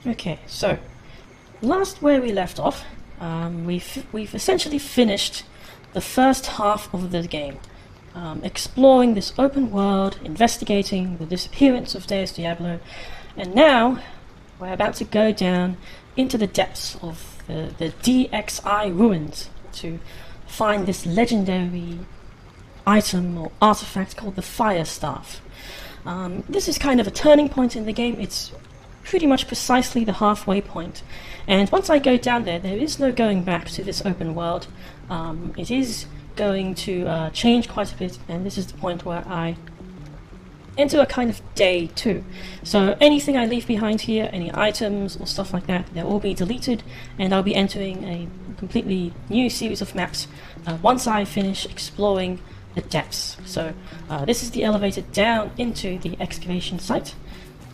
Okay, so last where we left off, we've essentially finished the first half of the game, exploring this open world, investigating the disappearance of Deus Diablo, and now we're about to go down into the depths of the DXI Ruins to find this legendary item or artifact called the Fire Staff. This is kind of a turning point in the game. It's pretty much precisely the halfway point, and once I go down there is no going back to this open world. It is going to change quite a bit, and this is the point where I enter a kind of day 2. So anything I leave behind here, any items or stuff like that, they'll all be deleted, and I'll be entering a completely new series of maps once I finish exploring the depths. So this is the elevator down into the excavation site,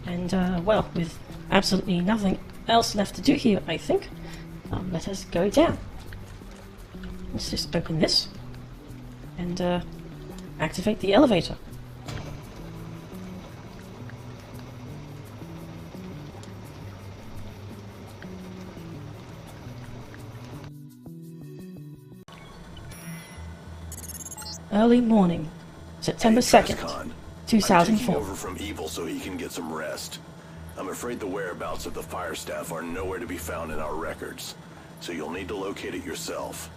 and well, with absolutely nothing else left to do here, I think, let us go down. Let's just open this and activate the elevator. Early morning, September 2nd, 2004. I'm taking over from Evil so he can get some rest. I'm afraid the whereabouts of the Fire Staff are nowhere to be found in our records, so you'll need to locate it yourself.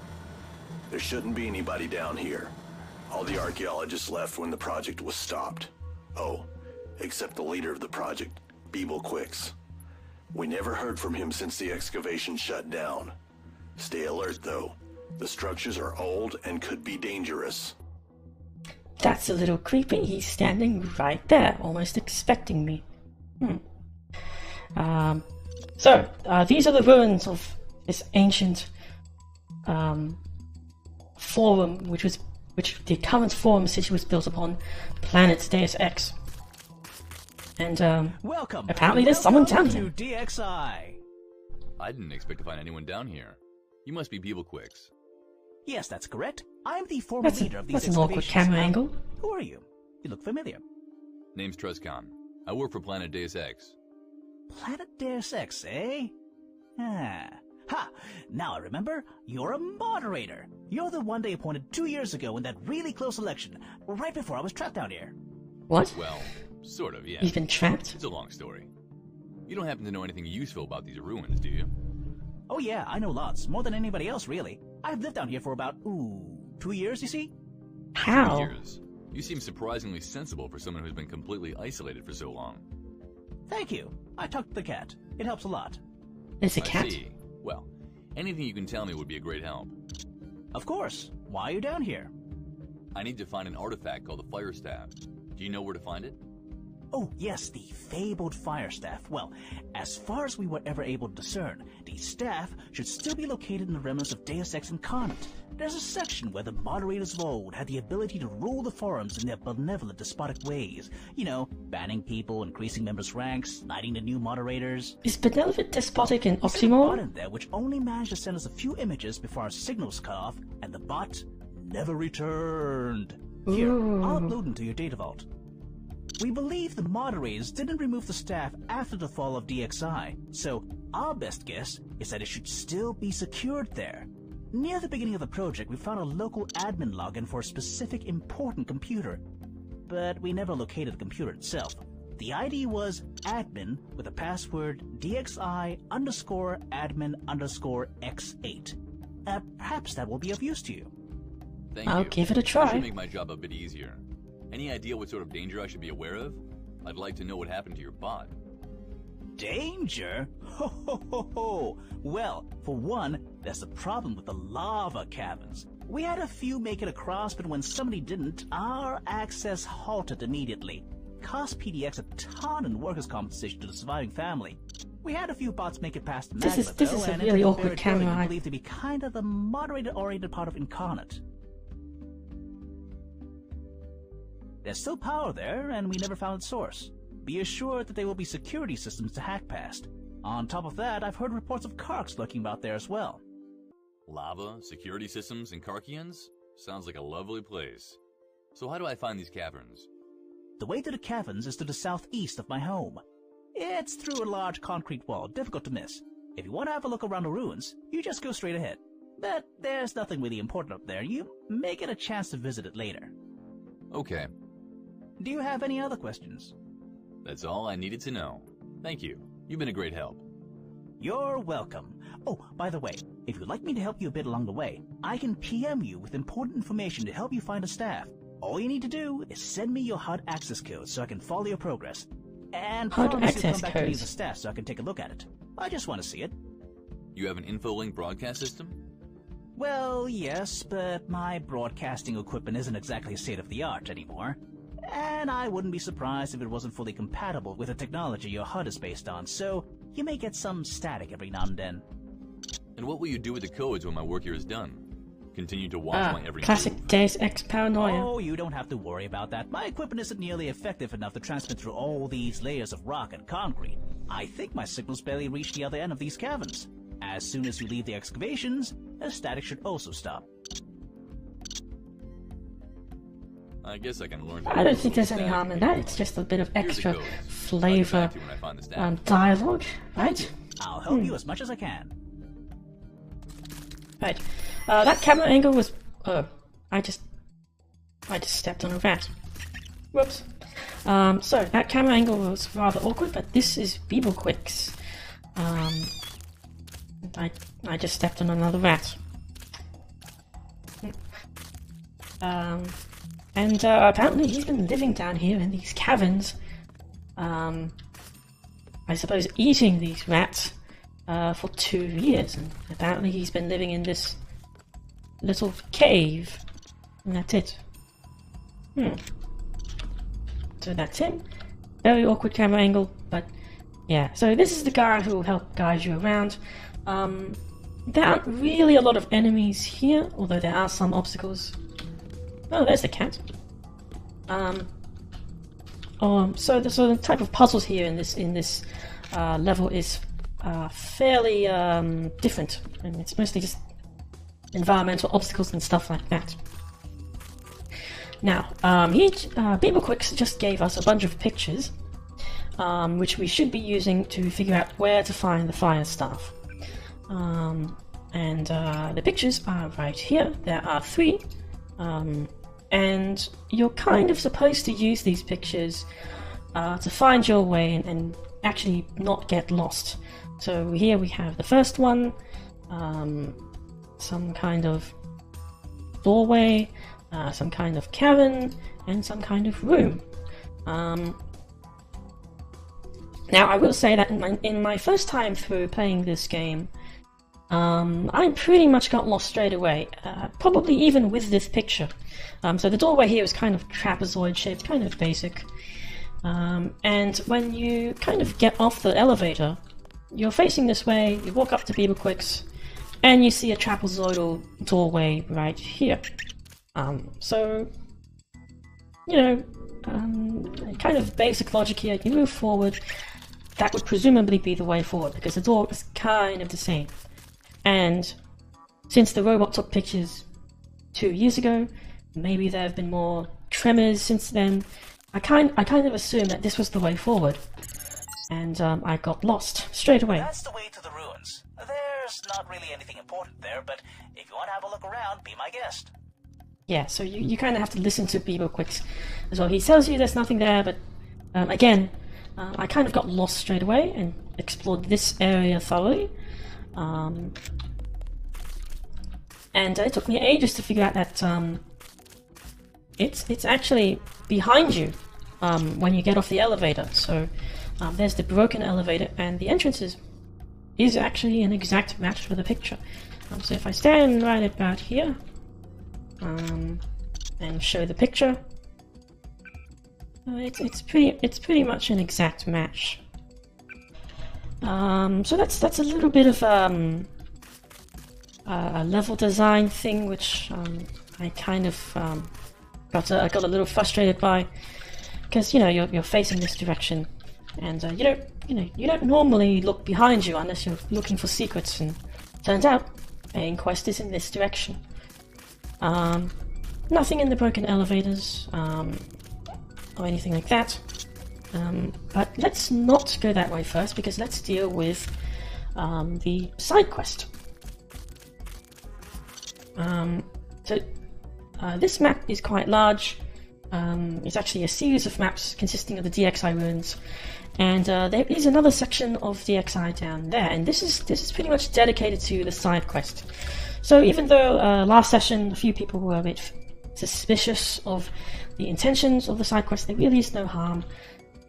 There shouldn't be anybody down here. All the archaeologists left when the project was stopped. Oh, except the leader of the project, Beeble Quicks. We never heard from him since the excavation shut down. Stay alert, though. The structures are old and could be dangerous. That's a little creepy. He's standing right there, almost expecting me. So, these are the ruins of this ancient forum, which the current forum city was built upon, planet Deus Ex. And welcome. Apparently there's someone down to here. DXI. I didn't expect to find anyone down here. You must be Beeble Quicks. Yes, that's correct. I'm the former leader of these That's an awkward excavations. camera angle. Who are you? You look familiar. Name's Trezcon. I work for Planet Deus Ex. Planet Deus Ex, eh? Ah. Ha! Now I remember. You're a moderator. You're the one they appointed 2 years ago in that really close election, right before I was trapped down here. What? Well, sort of, yeah. You've been trapped? It's a long story. You don't happen to know anything useful about these ruins, do you? Oh yeah, I know lots. More than anybody else, really. I've lived down here for about, 2 years, you see? How? 2 years. You seem surprisingly sensible for someone who's been completely isolated for so long. Thank you. I talked to the cat. It helps a lot. It's a I cat. see. Well, anything you can tell me would be a great help. Of course. Why are you down here? I need to find an artifact called the Fire Staff. Do you know where to find it? Oh, yes, the fabled Fire Staff. Well, as far as we were ever able to discern, the staff should still be located in the remnants of Deus Ex Incarnate. There's a section where the moderators of old had the ability to rule the forums in their benevolent, despotic ways. You know, banning people, increasing members' ranks, knighting the new moderators. Is benevolent, despotic, and There's a bot oxymoron? in there which only managed to send us a few images before our signals cut off, and the bot never returned. Here, I'll upload them to your data vault. We believe the moderators didn't remove the staff after the fall of DXI, so our best guess is that it should still be secured there. Near the beginning of the project, we found a local admin login for a specific important computer, but we never located the computer itself. The ID was admin with the password DXI_admin_X8. Perhaps that will be of use to you. Thank you. I'll give it a That try. should make my job a bit easier. Any idea what sort of danger I should be aware of? I'd like to know what happened to your bot. Danger? Ho ho ho ho! Well, for one, there's a problem with the lava caverns. We had a few make it across, but when somebody didn't, our access halted immediately. Cost PDX a ton in workers' compensation to the surviving family. We had a few bots make it past the This magma, is though, a and really entered awkward the buried building camera. we believe to be kind of the moderator-oriented part of Incarnate. There's still power there, and we never found its source. Be assured that there will be security systems to hack past. On top of that, I've heard reports of Karks lurking about there as well. Lava, security systems, and Karkians? Sounds like a lovely place. So how do I find these caverns? The way to the caverns is to the southeast of my home. It's through a large concrete wall, difficult to miss. If you want to have a look around the ruins, you just go straight ahead. But there's nothing really important up there. You may get a chance to visit it later. Okay, Do you have any other questions? that's all I needed to know. Thank you. You've been a great help. You're welcome. Oh, by the way, if you'd like me to help you a bit along the way, I can PM you with important information to help you find a staff. All you need to do is send me your HUD access code so I can follow your progress. And HUD promise you'll come access back to me codes. with the staff so I can take a look at it. I just want to see it. You have an InfoLink broadcast system? Well, yes, but my broadcasting equipment isn't exactly state-of-the-art anymore. And I wouldn't be surprised if it wasn't fully compatible with the technology your HUD is based on, so you may get some static every now and then. And what will you do with the codes when my work here is done? Continue to watch my every Classic move? Deus Ex paranoia. Oh, you don't have to worry about that. My equipment isn't nearly effective enough to transmit through all these layers of rock and concrete. I think my signals barely reach the other end of these caverns. As soon as you leave the excavations, the static should also stop. I guess I can learn. I don't think there's any harm in that. It's just a bit of Here's the extra codes. flavor, I'll get back to you when I find the staff. dialogue, right? I'll help you as much as I can. Right. That camera angle was. I just stepped on a rat. Whoops. So that camera angle was rather awkward, but this is Beeblequicks. I just stepped on another rat. And apparently he's been living down here in these caverns. I suppose eating these rats for 2 years, and apparently he's been living in this little cave, and that's it. So that's him. Very awkward camera angle, but yeah. So this is the guy who will help guide you around. There aren't really a lot of enemies here, although there are some obstacles. Oh, there's the cat. So the type of puzzles here in this level is fairly different, and it's mostly just environmental obstacles and stuff like that. Now, Beeblequicks just gave us a bunch of pictures, which we should be using to figure out where to find the fire staff. And the pictures are right here. There are 3. And you're kind of supposed to use these pictures to find your way and actually not get lost. So here we have the first one, some kind of doorway, some kind of cavern, and some kind of room. Now I will say that in my first time through playing this game, I pretty much got lost straight away, probably even with this picture. So the doorway here is kind of trapezoid shaped, kind of basic. And when you kind of get off the elevator, you're facing this way, you walk up to Beeblequicks, and you see a trapezoidal doorway right here. So, you know, kind of basic logic here, you move forward, that would presumably be the way forward, because the door is kind of the same. And since the robot took pictures 2 years ago, maybe there have been more tremors since then. I kind of assumed that this was the way forward, and I got lost straight away. That's the way to the ruins. There's not really anything important there, but if you want to have a look around, be my guest. Yeah, so you kind of have to listen to Beeblequicks as well. He tells you there's nothing there, but again, I kind of got lost straight away and explored this area thoroughly. And it took me ages to figure out that it's actually behind you when you get off the elevator. So there's the broken elevator, and the entrance is actually an exact match for the picture. So if I stand right about here and show the picture, it's pretty much an exact match. So that's a little bit of a level design thing, which I kind of got a little frustrated by, because you're facing this direction, and you don't normally look behind you unless you're looking for secrets, and turns out main quest is in this direction. Nothing in the broken elevators or anything like that. But let's not go that way first, because let's deal with the side quest. This map is quite large. It's actually a series of maps consisting of the DXI Ruins, and there is another section of DXI down there, and this is pretty much dedicated to the side quest. So even though last session a few people were a bit suspicious of the intentions of the side quest, there really is no harm.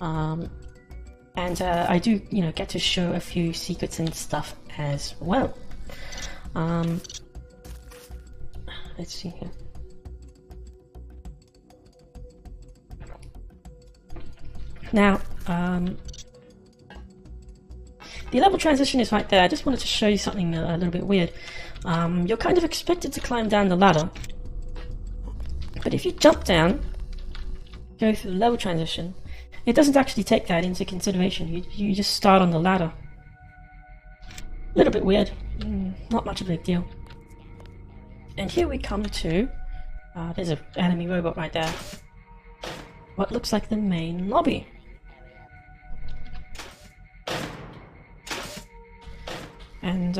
And I do, get to show a few secrets and stuff as well. Let's see here. Now, the level transition is right there. I just wanted to show you something a little bit weird. You're kind of expected to climb down the ladder, but if you jump down, go through the level transition, it doesn't actually take that into consideration. You just start on the ladder. A little bit weird. Not much of a big deal. And here we come to... there's an enemy robot right there. What looks like the main lobby. And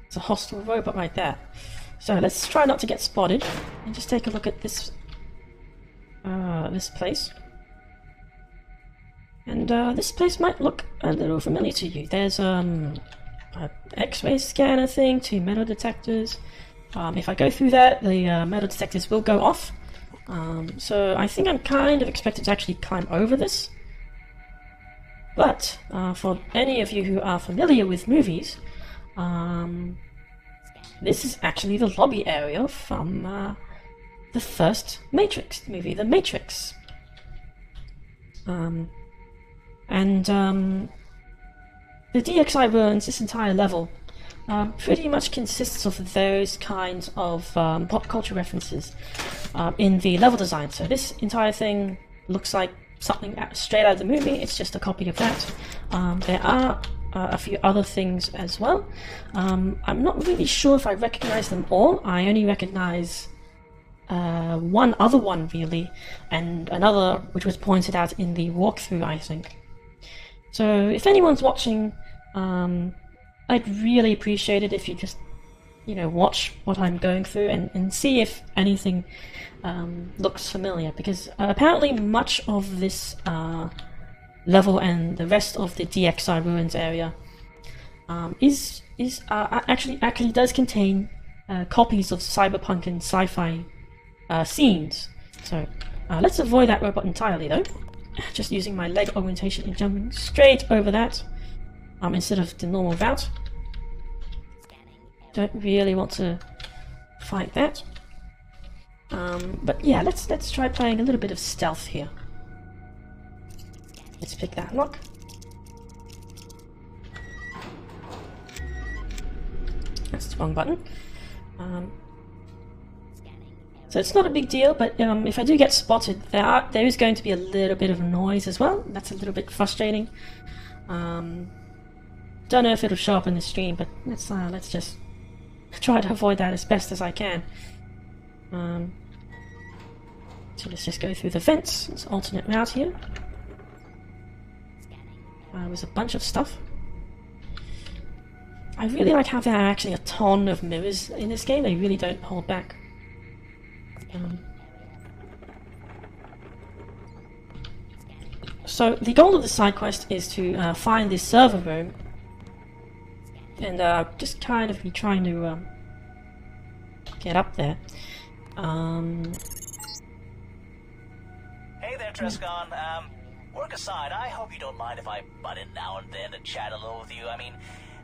it's a hostile robot right there. So let's try not to get spotted and just take a look at this this place. And this place might look a little familiar to you. There's an X-ray scanner thing, 2 metal detectors. If I go through that, the metal detectors will go off. So I think I'm kind of expected to actually climb over this. But for any of you who are familiar with movies, this is actually the lobby area from the first Matrix movie, The Matrix. The DXI Ruins, this entire level, pretty much consists of those kinds of pop culture references in the level design. So this entire thing looks like something straight out of the movie. It's just a copy of that. There are a few other things as well. I'm not really sure if I recognize them all. I only recognize one other one, really, and another which was pointed out in the walkthrough, I think. So if anyone's watching, I'd really appreciate it if you just, watch what I'm going through and see if anything looks familiar, because apparently much of this level and the rest of the DXI Ruins area actually does contain copies of cyberpunk and sci-fi scenes. So let's avoid that robot entirely, though. Just using my leg augmentation and jumping straight over that instead of the normal route. Don't really want to fight that. But yeah, let's try playing a little bit of stealth here. Let's pick that lock. That's the wrong button. So it's not a big deal, but if I do get spotted, there is going to be a little bit of noise as well. That's a little bit frustrating. Don't know if it'll show up in the stream, but let's just try to avoid that as best as I can. So let's just go through the vents. It's an alternate route here. There's a bunch of stuff. I really like how there are actually a ton of mirrors in this game. They really don't hold back. So the goal of the side quest is to find this server room, and just kind of be trying to get up there. Hey there, Trescon. Work aside, I hope you don't mind if I butt in now and then to chat a little with you. I mean,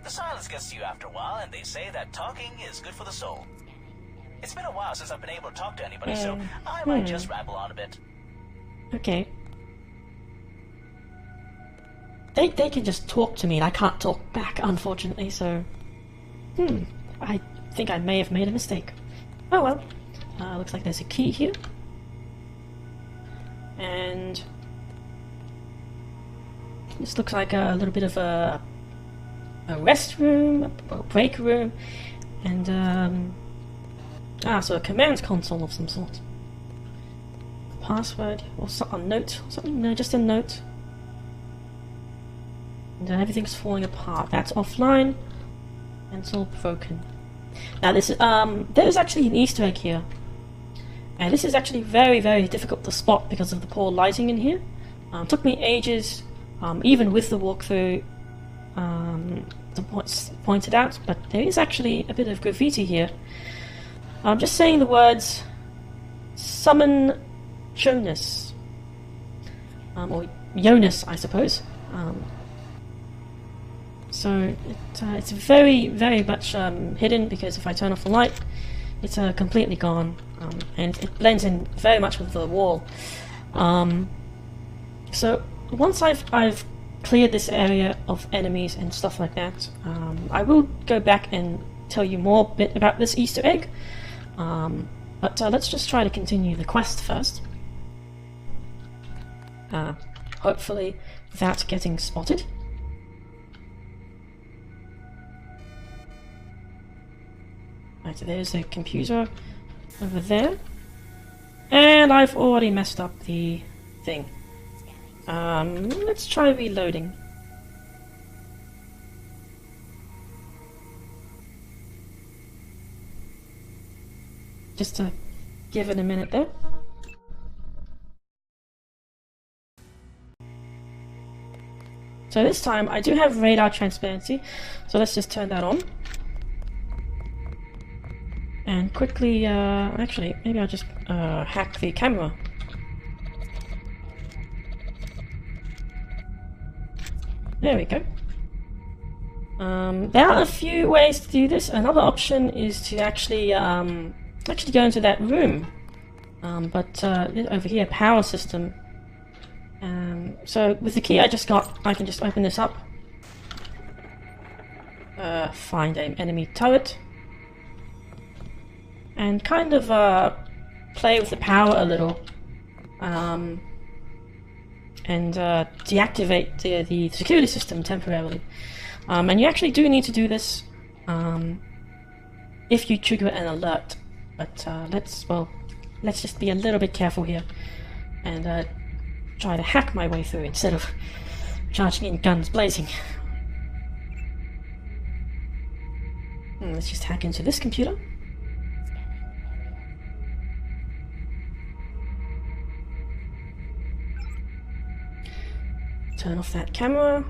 the silence gets to you after a while, and they say that talking is good for the soul. It's been a while since I've been able to talk to anybody, so I might just ramble on a bit. Okay. They can just talk to me, and I can't talk back, unfortunately, so... I think I may have made a mistake. Oh well. Looks like there's a key here. And... this looks like a little bit of a rest room, a break room, and so a command console of some sort. Password, or a note, something, no, just a note. And then everything's falling apart. That's offline. And it's all broken. Now this is, there's actually an Easter egg here. And this is actually very, very difficult to spot because of the poor lighting in here. Took me ages, even with the walkthrough, to point it out, but there is actually a bit of graffiti here. I'm just saying the words Summon Jonas. Or Jonas, I suppose. So it's very, very much hidden, because if I turn off the light, it's completely gone, and it blends in very much with the wall. So once I've cleared this area of enemies and stuff like that, I will go back and tell you more bit about this Easter egg. But let's just try to continue the quest first. Hopefully without getting spotted. Right, so there's a computer over there. And I've already messed up the thing. Let's try reloading. Just to give it a minute there. So this time I do have radar transparency, so let's just turn that on. And quickly, actually, maybe I'll just hack the camera. There we go. There are a few ways to do this. Another option is to actually go into that room. But over here, power system. So with the key I just got, I can just open this up. Find an enemy turret. And kind of play with the power a little. And deactivate the security system temporarily. And you actually do need to do this if you trigger an alert. But let's just be a little bit careful here and try to hack my way through instead of charging in guns blazing. Let's just hack into this computer. Turn off that camera.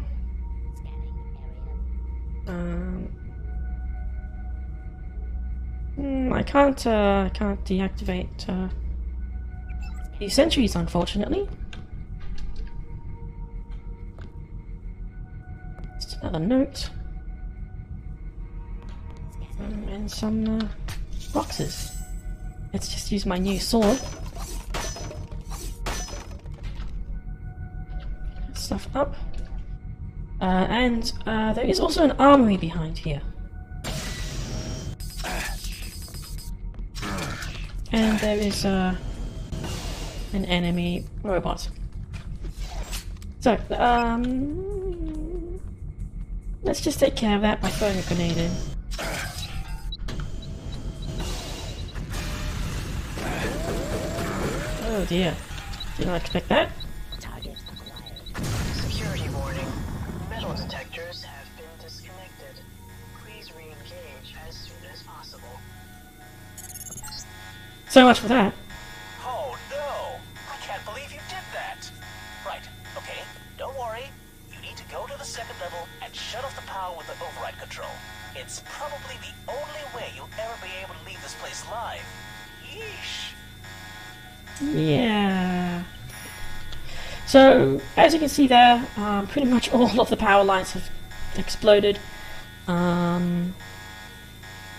I can't deactivate these sentries, unfortunately. Just another note. And some boxes. Let's just use my new sword. Stuff up. And there is also an armory behind here. And there is an enemy robot. So, let's just take care of that by throwing a grenade in. Oh dear. Did not expect that. Security warning. Metal detectors have been disconnected. Please re-engage as soon as possible. So much for that. Oh no! I can't believe you did that! Right, okay, don't worry. You need to go to the second level and shut off the power with the override control. It's probably the only way you'll ever be able to leave this place alive. Yeesh! Yeah. So, as you can see there, pretty much all of the power lines have exploded.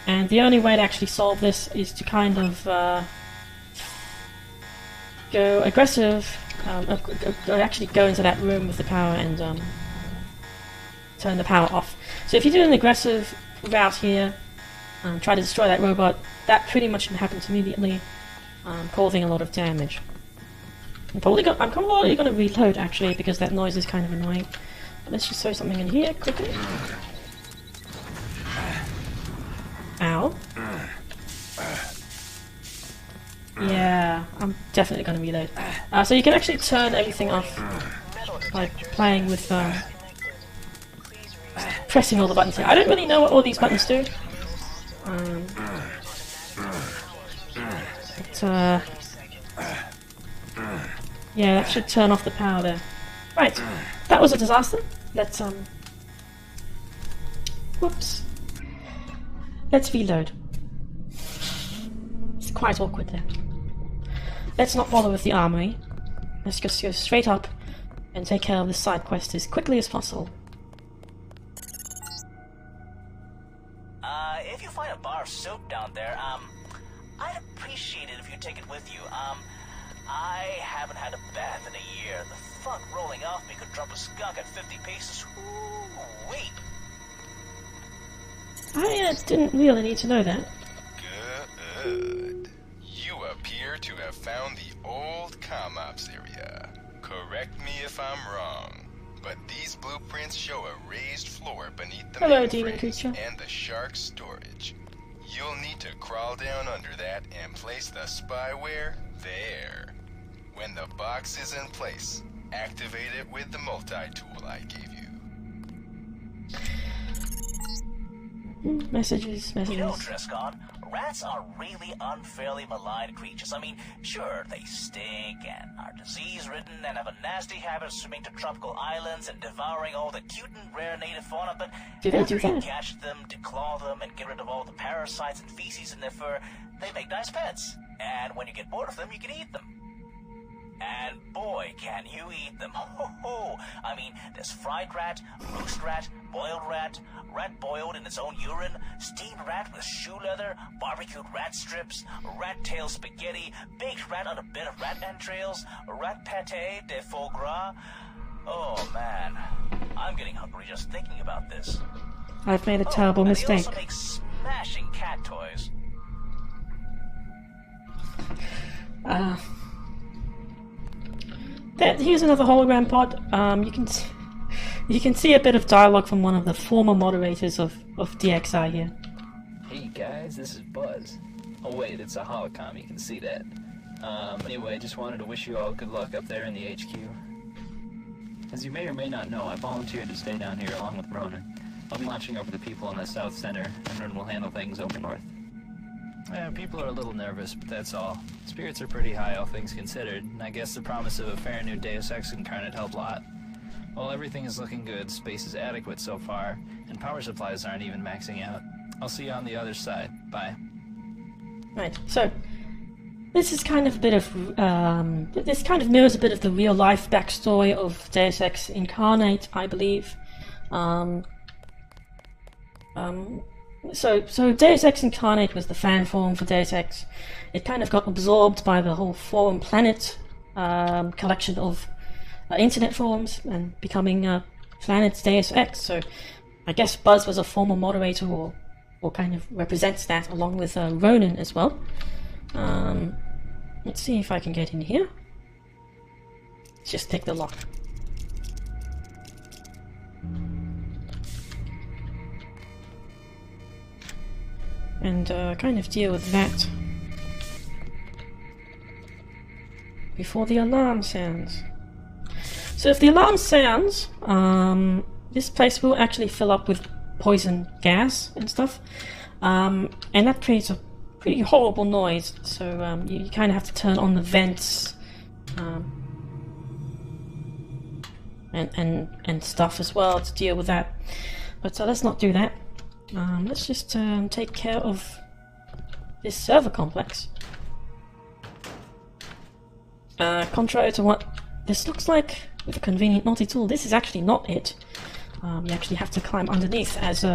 And the only way to actually solve this is to kind of go aggressive, actually go into that room with the power and turn the power off. So if you do an aggressive route here, try to destroy that robot, that pretty much happens immediately, causing a lot of damage. I'm probably going to reload actually, because that noise is kind of annoying. But let's just throw something in here quickly. Ow. Yeah, I'm definitely going to reload. So you can actually turn everything off by playing with pressing all the buttons here. I don't really know what all these buttons do. Yeah, that should turn off the power there. Right, that was a disaster. Let's whoops. Let's reload. It's quite awkward there. Let's not bother with the armory. Let's just go straight up and take care of this side quest as quickly as possible. If you find a bar of soap down there, I'd appreciate it if you take it with you. I haven't had a bath in a year. The funk rolling off me could drop a skunk at 50 paces. Ooh-wee. I didn't really need to know that. Good. You appear to have found the old comm-ops area. Correct me if I'm wrong, but these blueprints show a raised floor beneath the Hello, demon mainframes creature. and the shark storage. You'll need to crawl down under that and place the spyware there. When the box is in place, activate it with the multi-tool I gave you. Messages. You know, Triscon, rats are really unfairly maligned creatures. I mean, sure, they stink and are disease-ridden and have a nasty habit of swimming to tropical islands and devouring all the cute and rare native fauna, but Do they after do you that? catch them, declaw them, and get rid of all the parasites and feces in their fur, they make nice pets. And when you get bored of them, you can eat them. And boy, can you eat them. Ho ho! I mean, there's fried rat, roast rat, rat boiled in its own urine, steamed rat with shoe leather, barbecued rat strips, rat tail spaghetti, baked rat on a bit of rat entrails, rat pate de foie gras. Oh man, I'm getting hungry just thinking about this. I've made a terrible and mistake. They also make smashing cat toys. Here's another hologram pod. You can see a bit of dialogue from one of the former moderators of DXI here. Hey guys, this is Buzz. Oh wait, it's a holocom, you can see that. Anyway, just wanted to wish you all good luck up there in the HQ. As you may or may not know, I volunteered to stay down here along with Ronan. I'll be watching over the people in the South Center, and Ronan will handle things over north. People are a little nervous, but that's all. Spirits are pretty high, all things considered, and I guess the promise of a fair new Deus Ex incarnate helped a lot. While everything is looking good, space is adequate so far, and power supplies aren't even maxing out. I'll see you on the other side. Bye. Right, so this is kind of a bit of this kind of mirrors a bit of the real life backstory of Deus Ex Incarnate, I believe. So Deus Ex Incarnate was the fan forum for Deus Ex. It kind of got absorbed by the whole Forum Planet collection of internet forums and becoming Planet's Deus Ex. So I guess Buzz was a former moderator or kind of represents that along with Ronan as well. Let's see if I can get in here. Let's just take the lock. And kind of deal with that before the alarm sounds. So if the alarm sounds, this place will actually fill up with poison gas and stuff, and that creates a pretty horrible noise. So you kind of have to turn on the vents and stuff as well to deal with that. But let's not do that. Let's just take care of this server complex. Contrary to what this looks like with a convenient multi-tool, this is actually not it. You actually have to climb underneath, as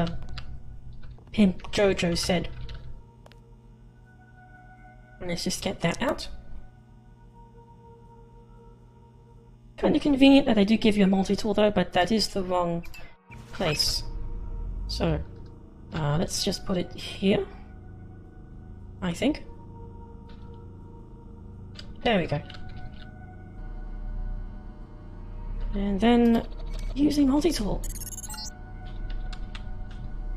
Pimp Jojo said. And let's just get that out. Kind of convenient that they do give you a multi-tool though, but that is the wrong place. So let's just put it here, I think. There we go. And then using multi-tool.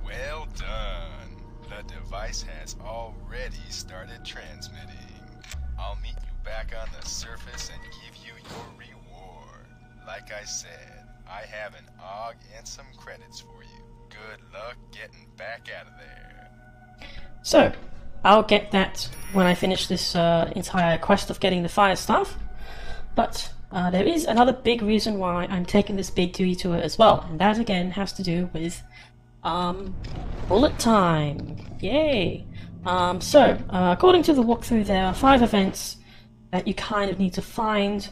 Well done. The device has already started transmitting. I'll meet you back on the surface and give you your reward. Like I said, I have an AUG and some credits for you. good luck getting back out of there. So, I'll get that when I finish this entire quest of getting the fire staff. But there is another big reason why I'm taking this big detour as well, and that again has to do with bullet time. Yay! According to the walkthrough, there are 5 events that you kind of need to find,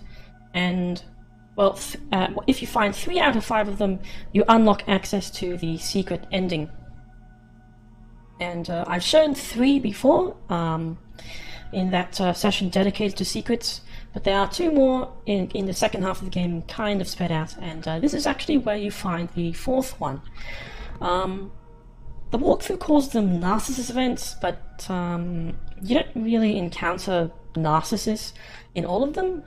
and well, if you find 3 out of 5 of them, you unlock access to the secret ending. And I've shown 3 before in that session dedicated to secrets, but there are 2 more in the second half of the game, kind of spread out, and this is actually where you find the 4th one. The walkthrough calls them Narcissus events, but you don't really encounter Narcissus in all of them,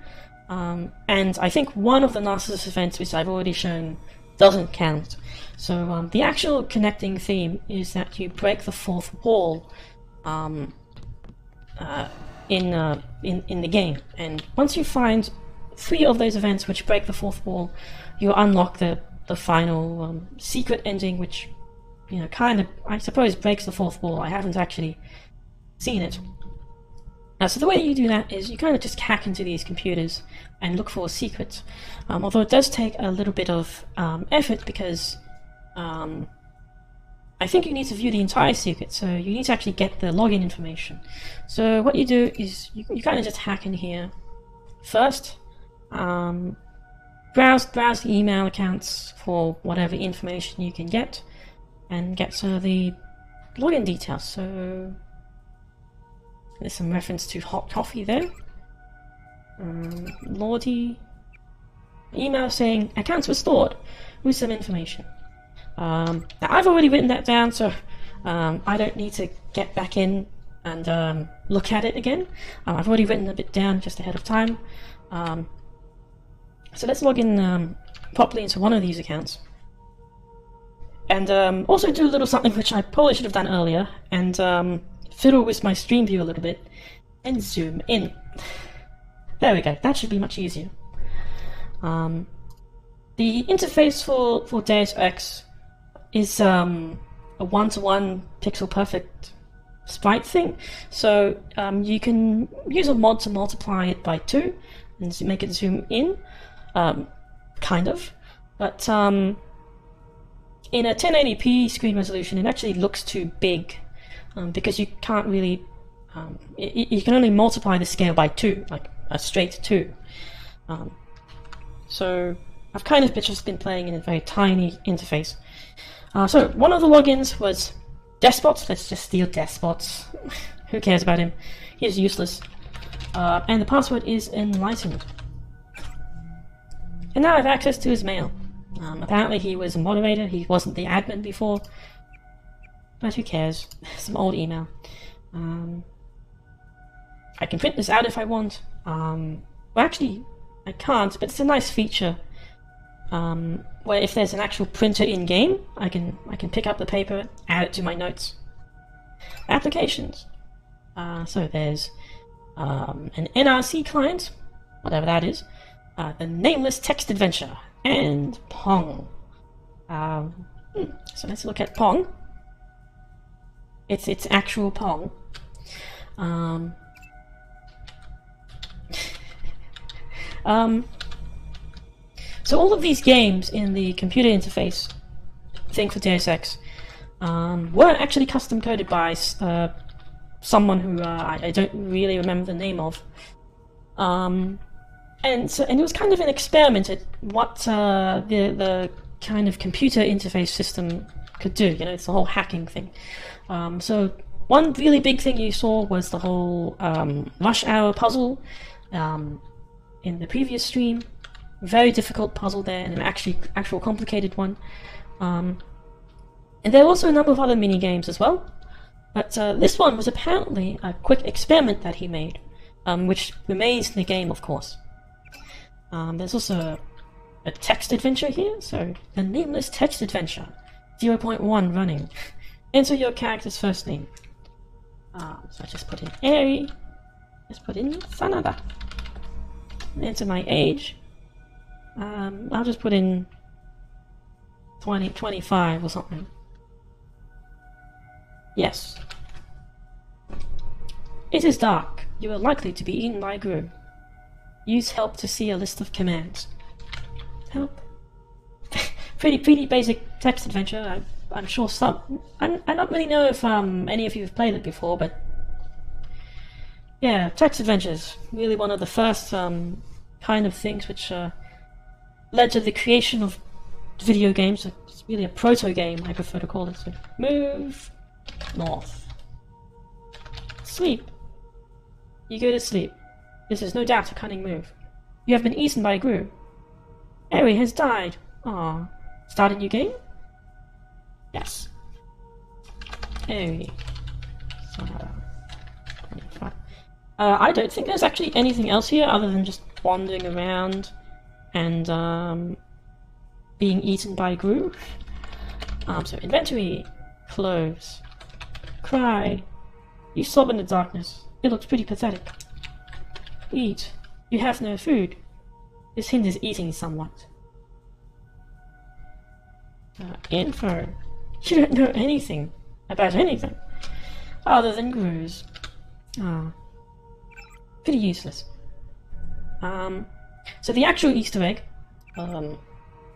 and I think one of the Narcissus events, which I've already shown, doesn't count. So the actual connecting theme is that you break the 4th wall in the game, and once you find 3 of those events which break the 4th wall, you unlock the final secret ending, which, you know, kind of, I suppose, breaks the 4th wall. I haven't actually seen it. So the way you do that is you kind of just hack into these computers and look for secrets. Although it does take a little bit of effort, because I think you need to view the entire secret, so you need to actually get the login information. So what you do is you kind of just hack in here first, browse the email accounts for whatever information you can get, and get the login details. So there's some reference to hot coffee there. Lordy. Email saying accounts restored with some information. Now I've already written that down, so I don't need to get back in and look at it again. I've already written a bit down just ahead of time. So let's log in properly into one of these accounts. And also do a little something which I probably should have done earlier, and fiddle with my stream view a little bit, and zoom in. There we go, that should be much easier. The interface for Deus Ex is a 1-to-1 pixel perfect sprite thing, so you can use a mod to multiply it by 2 and make it zoom in, kind of, but in a 1080p screen resolution it actually looks too big, because you can't really, you can only multiply the scale by 2, like a straight 2. So I've kind of just been playing in a very tiny interface. So one of the logins was Despot. Let's just steal Despot. Who cares about him? He's useless. And the password is Enlightened. And now I have access to his mail. Apparently he was a moderator, he wasn't the admin before. But who cares? Some old email. I can print this out if I want. Well, actually, I can't, but it's a nice feature. Where if there's an actual printer in-game, I can pick up the paper, add it to my notes. Applications. So there's an NRC client, whatever that is, the Nameless text adventure, and Pong. So let's look at Pong. It's actual Pong. So all of these games in the computer interface thing for Deus Ex were actually custom coded by someone who I don't really remember the name of, and it was kind of an experiment at what the kind of computer interface system could do. You know, it's the whole hacking thing. So one really big thing you saw was the whole rush hour puzzle in the previous stream. Very difficult puzzle there, and an actual complicated one. And there are also a number of other mini games as well. But this one was apparently a quick experiment that he made, which remains in the game, of course. There's also a text adventure here, so the Nameless text adventure, 0.1 running. Enter your character's first name. So I just put in Eri. Let's put in Sanada. Enter my age. I'll just put in 25 or something. Yes. It is dark. You are likely to be eaten by Gru. Use help to see a list of commands. Help. pretty basic text adventure. I'm sure some. I don't really know if any of you have played it before, but yeah, text adventures. Really one of the first kind of things which led to the creation of video games. It's really a proto game, I prefer to call it. So move north. Sleep. You go to sleep. This is no doubt a cunning move. You have been eaten by Gru. Harry has died. Ah, start a new game? Yes. Harry. I don't think there's actually anything else here other than just wandering around and being eaten by Gru. So inventory, clothes, cry. You sob in the darkness. It looks pretty pathetic. Eat. You have no food. This hinders eating somewhat. Info. You don't know anything about anything other than Gru's. Pretty useless. So the actual Easter egg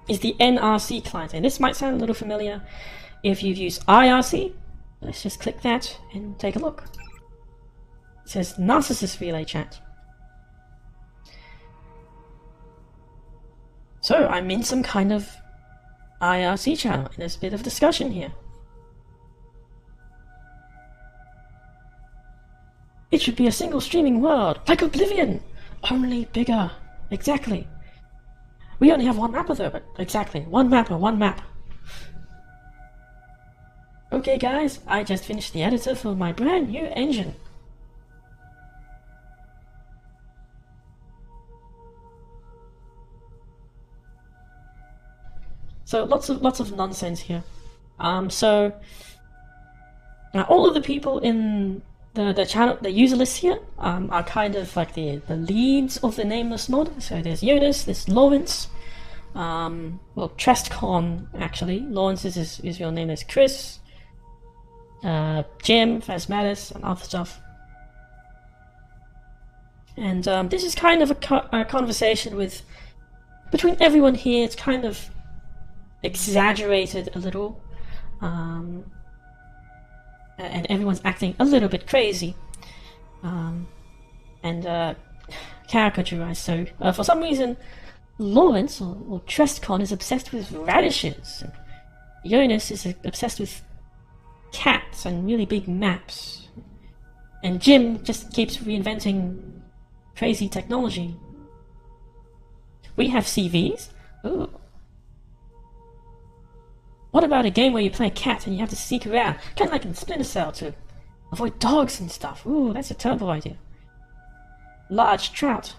is the NRC client, and this might sound a little familiar if you've used IRC. Let's just click that and take a look. It says Narcissus Relay Chat. So I'm in some kind of IRC channel, and there's a bit of discussion here. It should be a single streaming world, like Oblivion, only bigger. Exactly. We only have one mapper though, but exactly, one mapper, one map. Okay guys, I just finished the editor for my brand new engine. So lots of nonsense here. So all of the people in the channel, the user list here, are kind of like the leads of the Nameless mod. So there's Jonas, there's Lawrence, well Trestcon actually. Lawrence is his real name. There's Chris, Jim, Phasmatis, and other stuff. And this is kind of a conversation between everyone here. It's kind of exaggerated a little, and everyone's acting a little bit crazy, and caricaturized. So for some reason, Lawrence or Trestcon is obsessed with radishes, and Jonas is obsessed with cats and really big maps, and Jim just keeps reinventing crazy technology. We have CVs. Ooh. What about a game where you play a cat and you have to sneak around, kind of like in Splinter Cell, to avoid dogs and stuff? Ooh, that's a terrible idea. Large trout.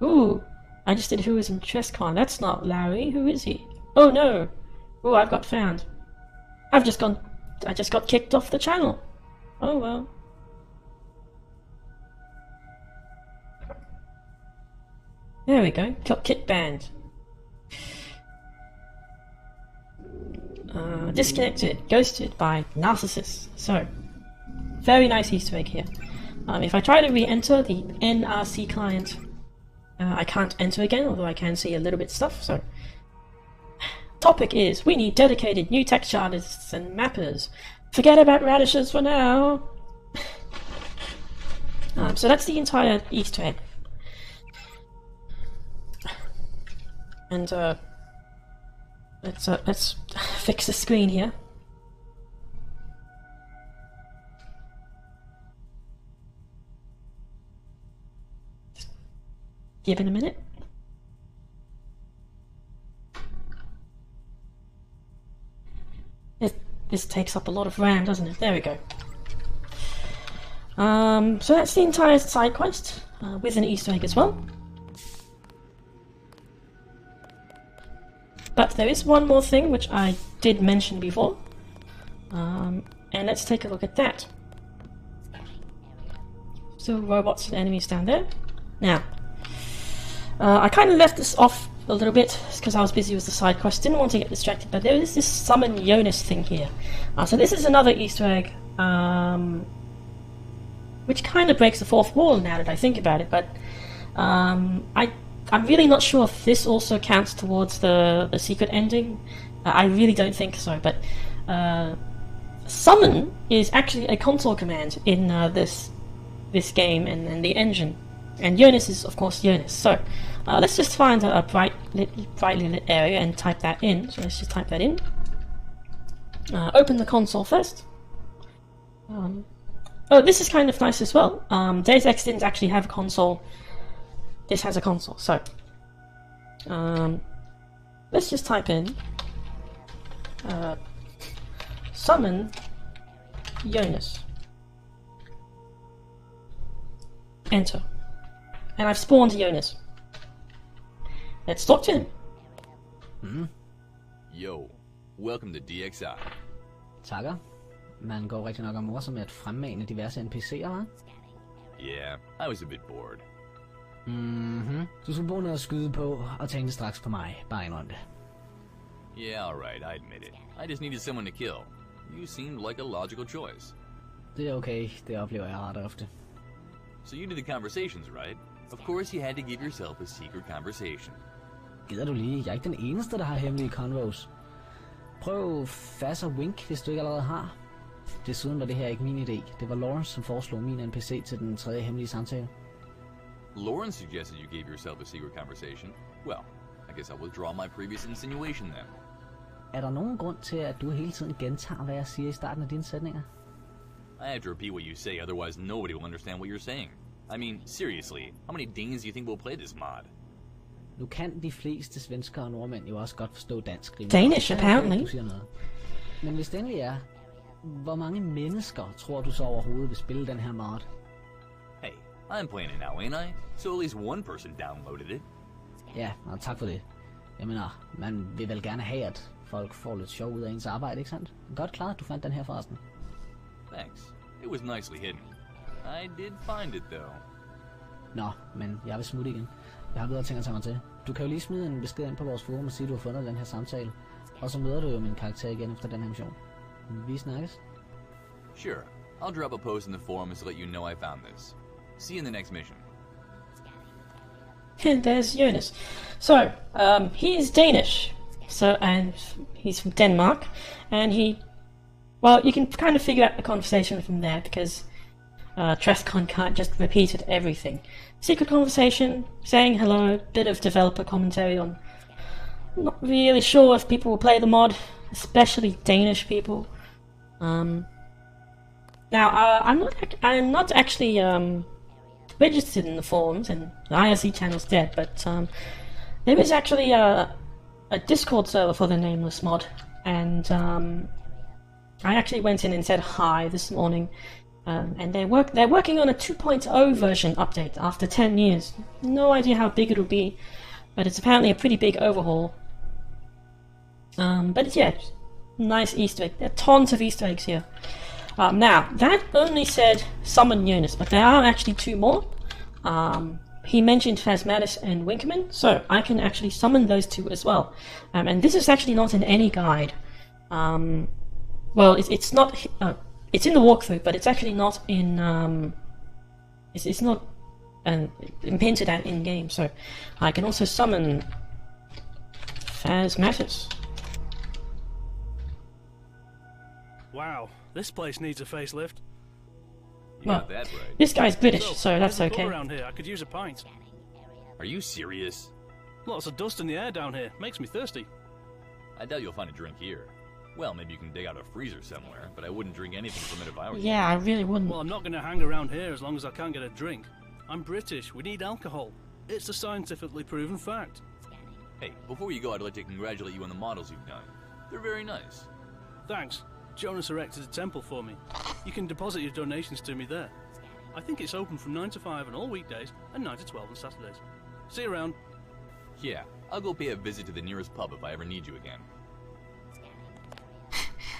Ooh, I just did who is in Trestcon. That's not Larry. Who is he? Oh no! Ooh, I've got found. I just got kicked off the channel. Oh well. There we go. Got kit banned. Disconnected, ghosted by Narcissus. So, very nice Easter egg here. If I try to re-enter the NRC client, I can't enter again, although I can see a little bit stuff. So, topic is, we need dedicated new text artists and mappers. Forget about radishes for now. So that's the entire Easter egg. And let's fix the screen here. Just give it a minute. This takes up a lot of RAM, doesn't it? There we go. So that's the entire side quest with an Easter egg as well. But there is one more thing which I did mention before, and let's take a look at that. So robots and enemies down there. Now, I kind of left this off a little bit because I was busy with the side quest. Didn't want to get distracted, but there is this summon Jonas thing here. So this is another Easter egg, which kind of breaks the fourth wall now that I think about it. But I'm really not sure if this also counts towards the secret ending. I really don't think so. But summon is actually a console command in this game and the engine. And Jonas is, of course, Jonas. So let's just find a brightly lit area and type that in. So let's just type that in. Open the console first. Oh, this is kind of nice as well. Deus Ex didn't actually have a console. This has a console. So let's just type in summon Jonas. Enter. And I've spawned Jonas. Let's talk to him. Yo, welcome to DXI. Takker. Man går rigtig nok morsom med at fremmane diverse NPC'er, hva'? Yeah, I was a bit bored. Du skulle bruge noget at skyde på, og tænkte straks på mig. Bare indrøm det. Yeah, alright, I admit it. I just needed someone to kill. You seemed like a logical choice. Det er okay, det oplever jeg ret ofte. So you did the conversations, right? Of course you had to give yourself a secret conversation. Gider du lige? Jeg er ikke den eneste, der har hemmelige convos. Prøv Fazz og Wink, hvis du ikke allerede har. Desuden var det her ikke min idé. Det var Lawrence, som foreslog min NPC til den tredje hemmelige samtale. Lawrence suggested you gave yourself a secret conversation. Well, I guess I'll withdraw my previous insinuation then. Er der nogen grund til, at du hele tiden gentager, hvad jeg siger i starten af dine sætninger? I have to repeat what you say, otherwise nobody will understand what you're saying. I mean, seriously, how many Danes do you think will play this mod? Nu kan de fleste svenskere og nordmænd jo også godt forstå dansk. Danish, apparently. Men hvis det endelig er, hvor mange mennesker tror du så overhovedet vil spille den her mod? Hey, I'm playing it now, ain't I? So at least one person downloaded it. Ja, og tak for det. Jeg mener, man vil vel gerne have, at folk får lidt sjov ud af ens arbejde, ikke sandt? Godt klart, du fandt den her forresten. Thanks. It was nicely hidden. I did find it, though. Nå, men jeg vil smutte igen. Jeg har videre ting at tage mig til. Du kan jo lige smide en besked ind på vores forum og sige, at du har fundet den her samtale. Og så møder du jo min karakter igen efter den her mission. Vi snakkes. Sure. I'll drop a post in the forums to let you know I found this. See you in the next mission. And there's Jonas. So, he's Danish. And he's from Denmark. And well, you can kind of figure out the conversation from there because Treskon can't just repeated everything. Secret conversation, saying hello, bit of developer commentary on. Not really sure if people will play the mod, especially Danish people. Now, I'm not actually registered in the forums, and the IRC channel's dead. But there is actually a Discord server for the Nameless mod, and I actually went in and said hi this morning. And they're working on a 2.0 version update after 10 years. No idea how big it'll be, but it's apparently a pretty big overhaul. But yeah, nice Easter egg. There are tons of Easter eggs here. Now, that only said summon Jonas, but there are actually two more. He mentioned Phasmatis and Winkerman, so I can actually summon those two as well. And this is actually not in any guide. Well, it's not... it's in the walkthrough, but it's actually not in... it's not painted out in-game, so I can also summon Phasmatis. Wow, this place needs a facelift. You got that right. This guy's British, so that's okay. Around here, I could use a pint. Are you serious? Lots of dust in the air down here. Makes me thirsty. I doubt you'll find a drink here. Well, maybe you can dig out a freezer somewhere, but I wouldn't drink anything from it if I were you. Yeah, I really wouldn't. Well, I'm not going to hang around here as long as I can't get a drink. I'm British. We need alcohol. It's a scientifically proven fact. Hey, before you go, I'd like to congratulate you on the models you've done. They're very nice. Thanks. Jonas erected a temple for me. You can deposit your donations to me there. I think it's open from 9 to 5 on all weekdays and 9 to 12 on Saturdays. See you around. Yeah, I'll go pay a visit to the nearest pub if I ever need you again.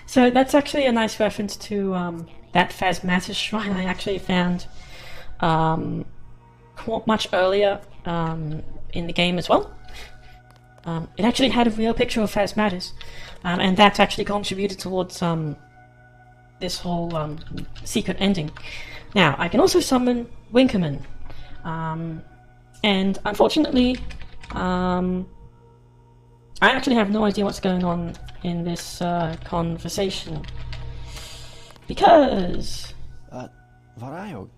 So that's actually a nice reference to that Phasmatis shrine I actually found much earlier in the game as well. it actually had a real picture of Phasmatis, and that actually contributed towards this whole secret ending. Now, I can also summon Winkerman, and unfortunately, I actually have no idea what's going on in this conversation, because... var är jag?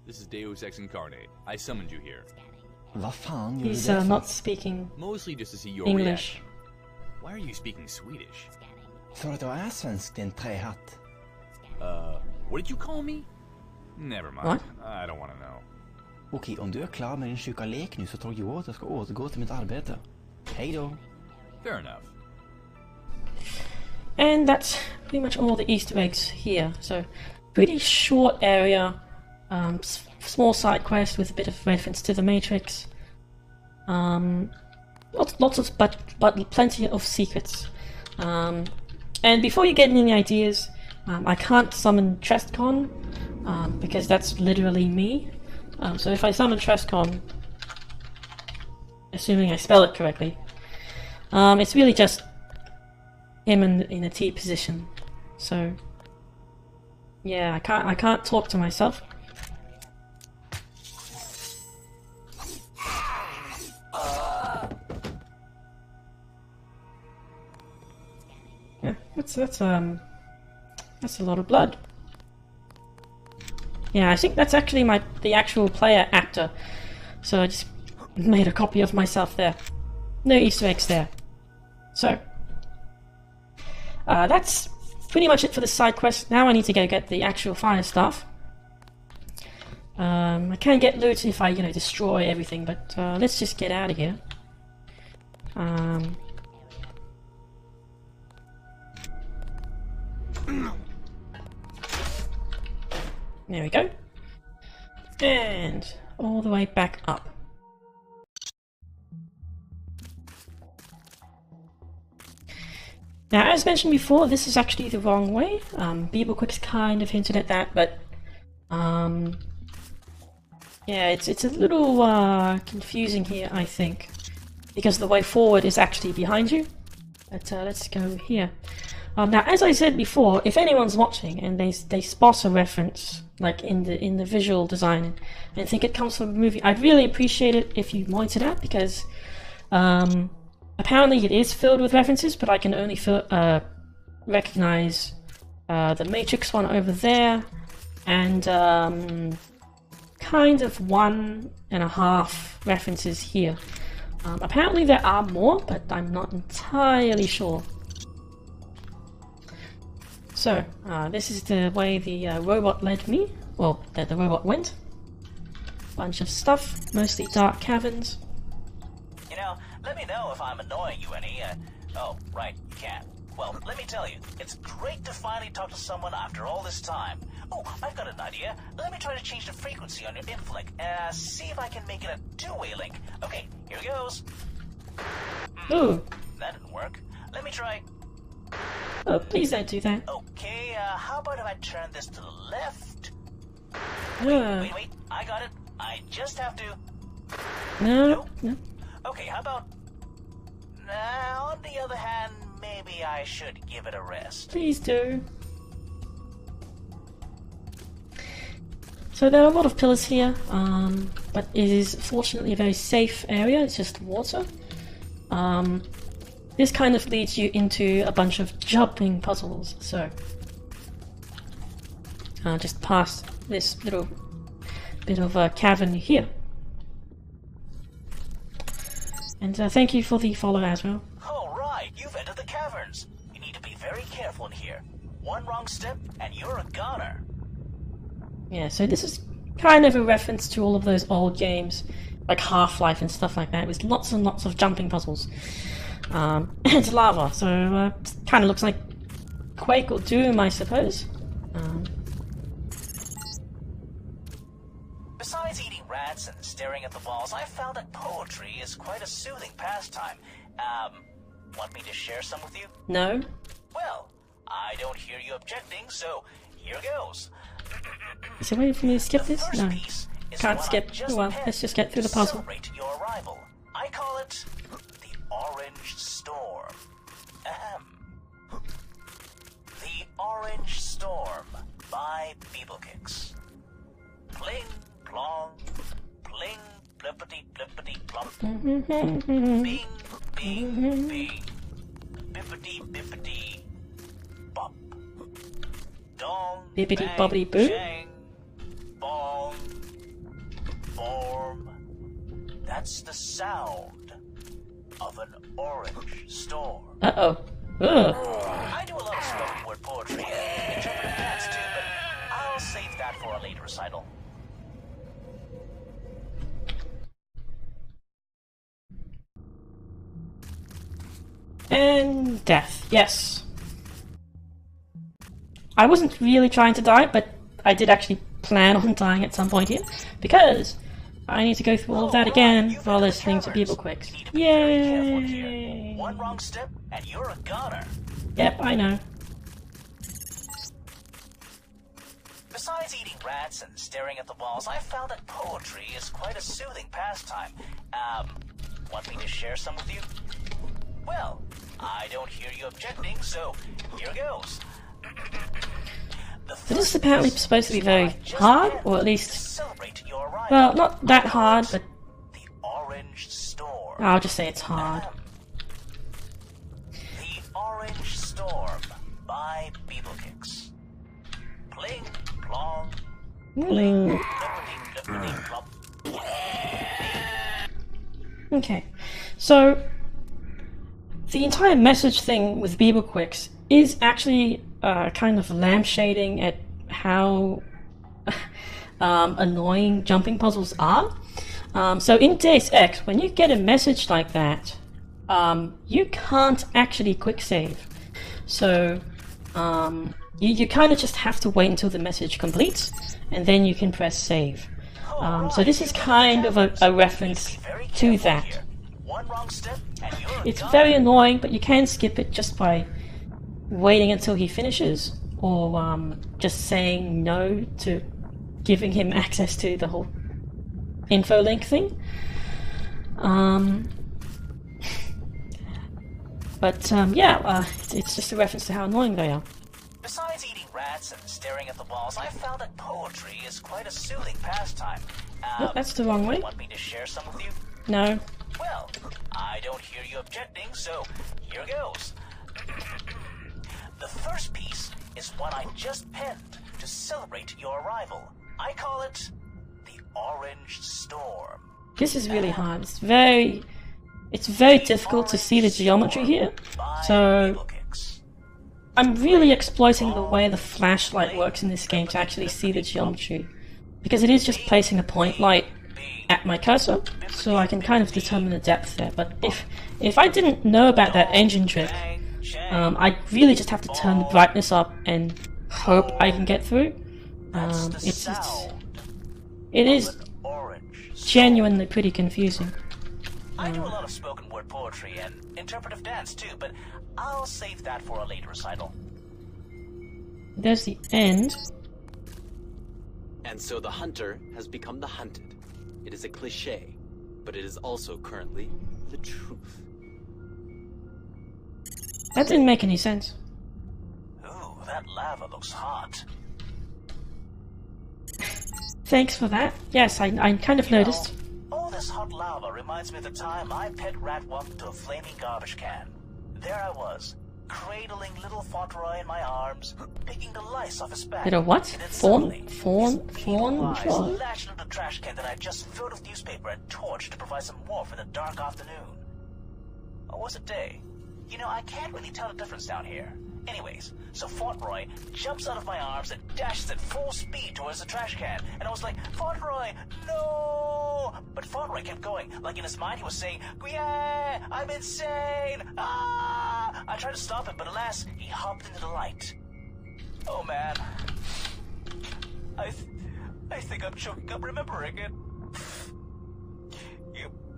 This is Deus Ex Incarnate. I summoned you here. Vad fan gör he's du det not speaking Mostly just to see your English. reaction. Why are you speaking Swedish? För att jag är svensk, din trähatt. What did you call me? Never mind. What? I don't want to know. Okej, om du är klar med din sjuka lek nu så tror jag att jag ska återgå till mitt arbete. Hej då. Fair enough. And that's pretty much all the Easter eggs here. So, pretty short area, small side quest with a bit of reference to the Matrix. Lots of but plenty of secrets. And before you get any ideas, I can't summon Trestcon because that's literally me. So if I summon Trestcon, assuming I spell it correctly, it's really just him in a T position. So yeah, I can't talk to myself. Yeah, that's a lot of blood. Yeah, I think that's actually the actual player actor. So I just made a copy of myself there. No Easter eggs there. So that's pretty much it for the side quest. Now I need to go get the actual fire staff. I can get loot if I, destroy everything, but let's just get out of here. There we go. And all the way back up. Now, as mentioned before, this is actually the wrong way. Beeble kind of hinted at that, but yeah, it's a little confusing here, I think, because the way forward is actually behind you. But let's go here. Now, as I said before, if anyone's watching and they spot a reference, like in the visual design, and think it comes from a movie, I'd really appreciate it if you point it out, because apparently it is filled with references, but I can only recognize the Matrix one over there, and kind of 1.5 references here. Apparently there are more, but I'm not entirely sure. So, this is the way the robot led me, well, that the robot went. Bunch of stuff, mostly dark caverns. You know, let me know if I'm annoying you any, oh, right, you can. Well, let me tell you, it's great to finally talk to someone after all this time. Oh, I've got an idea. Let me try to change the frequency on your inflict, see if I can make it a two-way link. Okay, here goes. Ooh. That didn't work. Let me try. Oh, please don't do that. Okay, how about if I turn this to the left? Wait, I got it. I just have to... No. Okay, how about... on the other hand, maybe I should give it a rest. Please do. So there are a lot of pillars here, but it is fortunately a very safe area. It's just water. This kind of leads you into a bunch of jumping puzzles, so just past this little bit of a cavern here. And thank you for the follow as well. Alright, you've entered the caverns. You need to be very careful in here. One wrong step and you're a goner. Yeah, so this is kind of a reference to all of those old games, like Half-Life and stuff like that, with lots and lots of jumping puzzles. It's lava, so kind of looks like Quake or Doom, I suppose. Besides eating rats and staring at the walls, I've found that poetry is quite a soothing pastime. Want me to share some with you? No. Well, I don't hear you objecting, so here goes. Is there a way for me to skip this? No. Can't skip. Oh well, let's just get through the puzzle. Celebrate your arrival. I call it the Orange Storm. Ahem. The Orange Storm by Beeblekicks. Pling, plong, pling, blippity, blippity, plump. Bing, bing, bing. Bippity, bippity, bop. Dong, Bippity bang, boppity boo. shang, bong, form. That's the sound of an orange storm. Uh-oh. Ugh. I do a lot of spoken word poetry and interpretive dance too, but I'll save that for a later recital. And death, yes. I wasn't really trying to die, but I did actually plan on dying at some point here, because I need to go through all of that again while listening to Beeblekicks. Yay! One wrong step and you're a goner. Yep, I know. Besides eating rats and staring at the walls, I've found that poetry is quite a soothing pastime. Want me to share some with you? Well, I don't hear you objecting, so here goes. So this is apparently supposed to be very hard, or at least, well, not that hard, but I'll just say it's hard. The Orange Storm by Beeblekicks. Pling, plong, pling, flippity, flippity, flop. Okay, so the entire message thing with Beeblekicks is actually kind of lampshading at how annoying jumping puzzles are. So in Deus Ex, when you get a message like that, you can't actually quick save. So you kind of just have to wait until the message completes, and then you can press save. So this is kind of a reference to that. It's very annoying, but you can skip it just by waiting until he finishes, or just saying no to giving him access to the whole info link thing. Yeah, it's just a reference to how annoying they are. Besides eating rats and staring at the walls, I've found that poetry is quite a soothing pastime. Oh, that's the wrong way. Want me to share some with you? No. Well, I don't hear you objecting, so here goes. The first piece is one I just penned to celebrate your arrival. I call it the Orange Storm. This is really hard. It's very difficult to see the geometry here. So I'm really exploiting the way the flashlight works in this game to actually see the geometry, because it is just placing a point light at my cursor, so I can kind of determine the depth there. But if I didn't know about that engine trick, I really just have to turn the brightness up and hope I can get through. It is genuinely pretty confusing. I do a lot of spoken word poetry and interpretive dance too, but I'll save that for a later recital. There's the end. And so the hunter has become the hunted. It is a cliché, but it is also currently the truth. That didn't make any sense. Ooh, that lava looks hot. Thanks for that. Yes, I kind of noticed. All this hot lava reminds me of the time I pet rat walked into a flaming garbage can. There I was, cradling little Fauntleroy in my arms, picking the lice off his back. Little what? Fawn? Latched into the trash can that I just filled with newspaper and torched to provide some warmth in the dark afternoon. Or was it day? You know, I can't really tell the difference down here. Anyways, so Fauntleroy jumps out of my arms and dashes at full speed towards the trash can. And I was like, Fauntleroy, no! But Fauntleroy kept going. Like in his mind he was saying, yeah, I'm insane! Ah! I tried to stop him, but alas, he hopped into the light. Oh man. I think I'm choking up remembering it.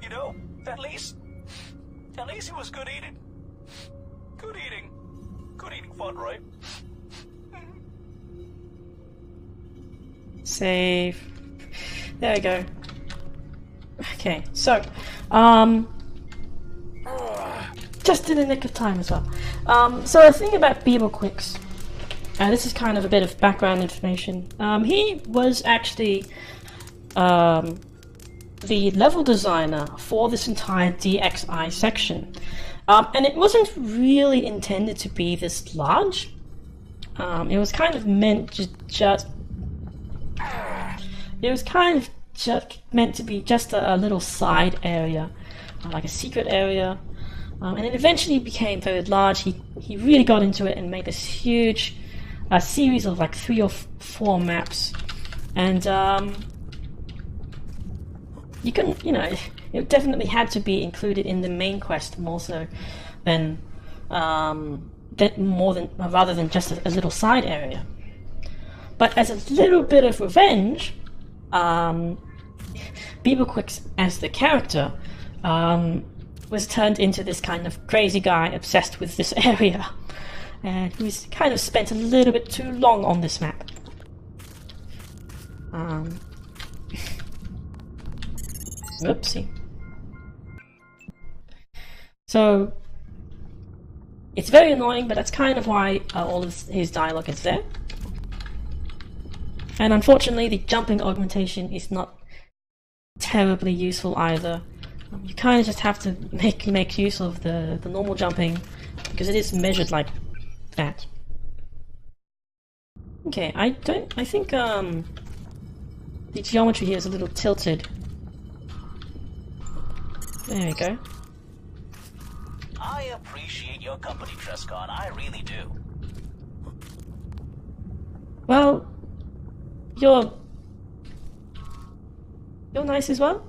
You know, at least he was good eating. Good eating. Good eating, Fauntleroy. Save. There we go. Okay, so, just in the nick of time as well. So the thing about Beeble-Quicks, this is kind of a bit of background information. He was actually the level designer for this entire DXI section. And it wasn't really intended to be this large. It was kind of meant to just... It was kind of just meant to be just a little side area, like a secret area. And it eventually became very large. He really got into it and made this huge series of like 3 or 4 maps. And you couldn't, you know, it definitely had to be included in the main quest more so than rather than just a little side area. But as a little bit of revenge, Beeble-Quicks as the character was turned into this kind of crazy guy obsessed with this area, and who's kind of spent a little bit too long on this map. Oopsie. So it's very annoying, but that's kind of why all of his dialogue is there. And unfortunately, the jumping augmentation is not terribly useful either. You kind of just have to make use of the normal jumping, because it is measured like that. Okay, I think the geometry here is a little tilted. There we go. I appreciate your company, Trescon. I really do. Well, you're nice as well.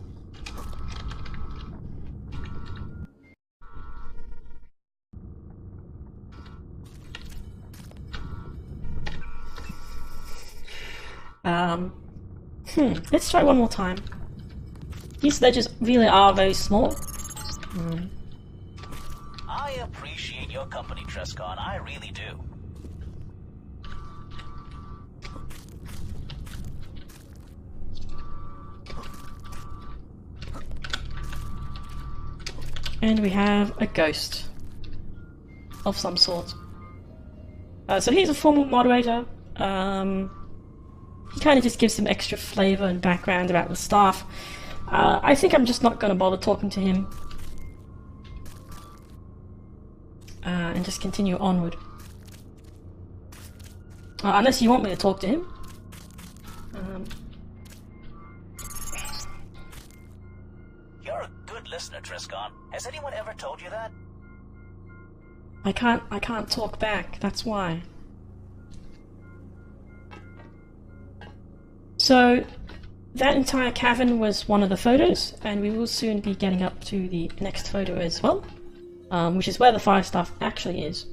Let's try one more time. These ledges really are very small. I appreciate your company, Trescon. I really do. And we have a ghost of some sort. So he's a former moderator. He kind of just gives some extra flavor and background about the staff. I think I'm just not going to bother talking to him. And just continue onward. Unless you want me to talk to him. You're a good listener, Trescon. Has anyone ever told you that? I can't talk back, that's why. So, that entire cavern was one of the photos, and we will soon be getting up to the next photo as well, which is where the fire staff actually is.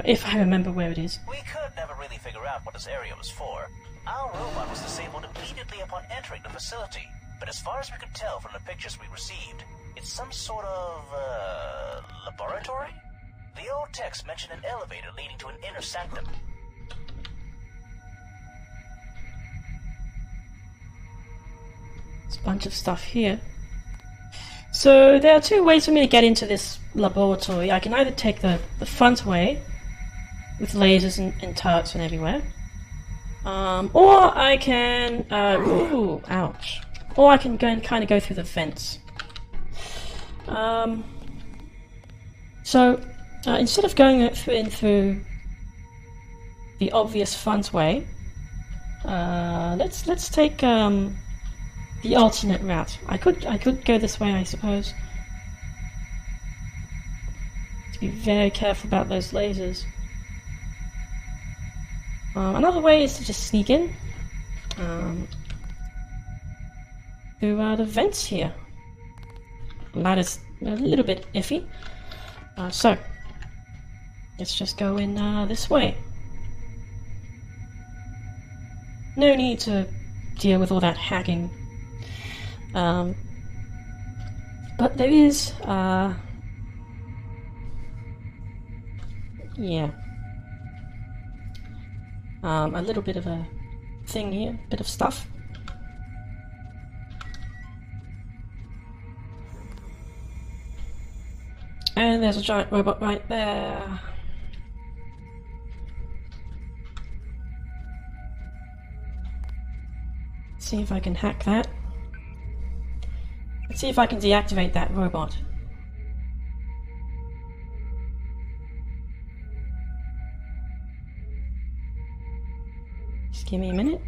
If I remember where it is. We could never really figure out what this area was for. Our robot was disabled immediately upon entering the facility, but as far as we could tell from the pictures we received, it's some sort of, laboratory? The old text mentioned an elevator leading to an inner sanctum. There's a bunch of stuff here. So there are 2 ways for me to get into this laboratory. I can either take the front way, with lasers and turrets and everywhere, or I can, ooh, ouch. Or I can go and kind of go through the vents. So instead of going in through the obvious front way, let's take the alternate route. I could go this way, I suppose. To be very careful about those lasers. Another way is to just sneak in through the vents here. That is a little bit iffy. So let's just go in this way. No need to deal with all that hacking. But there is, yeah, a little bit of a thing here, bit of stuff. And there's a giant robot right there. Let's see if I can hack that. Let's see if I can deactivate that robot. Just give me a minute.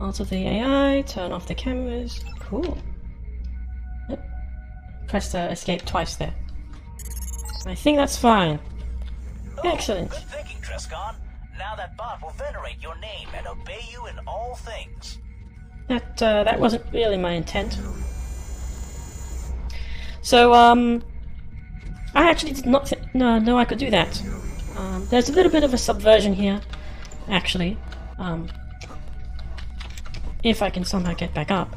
Alter the AI, turn off the cameras. Cool. Yep. Press escape twice there. I think that's fine. Excellent. Good thinking, Trescon. Now that bot will venerate your name and obey you in all things. That wasn't really my intent. So, I actually did not know I could do that. There's a little bit of a subversion here, actually. If I can somehow get back up.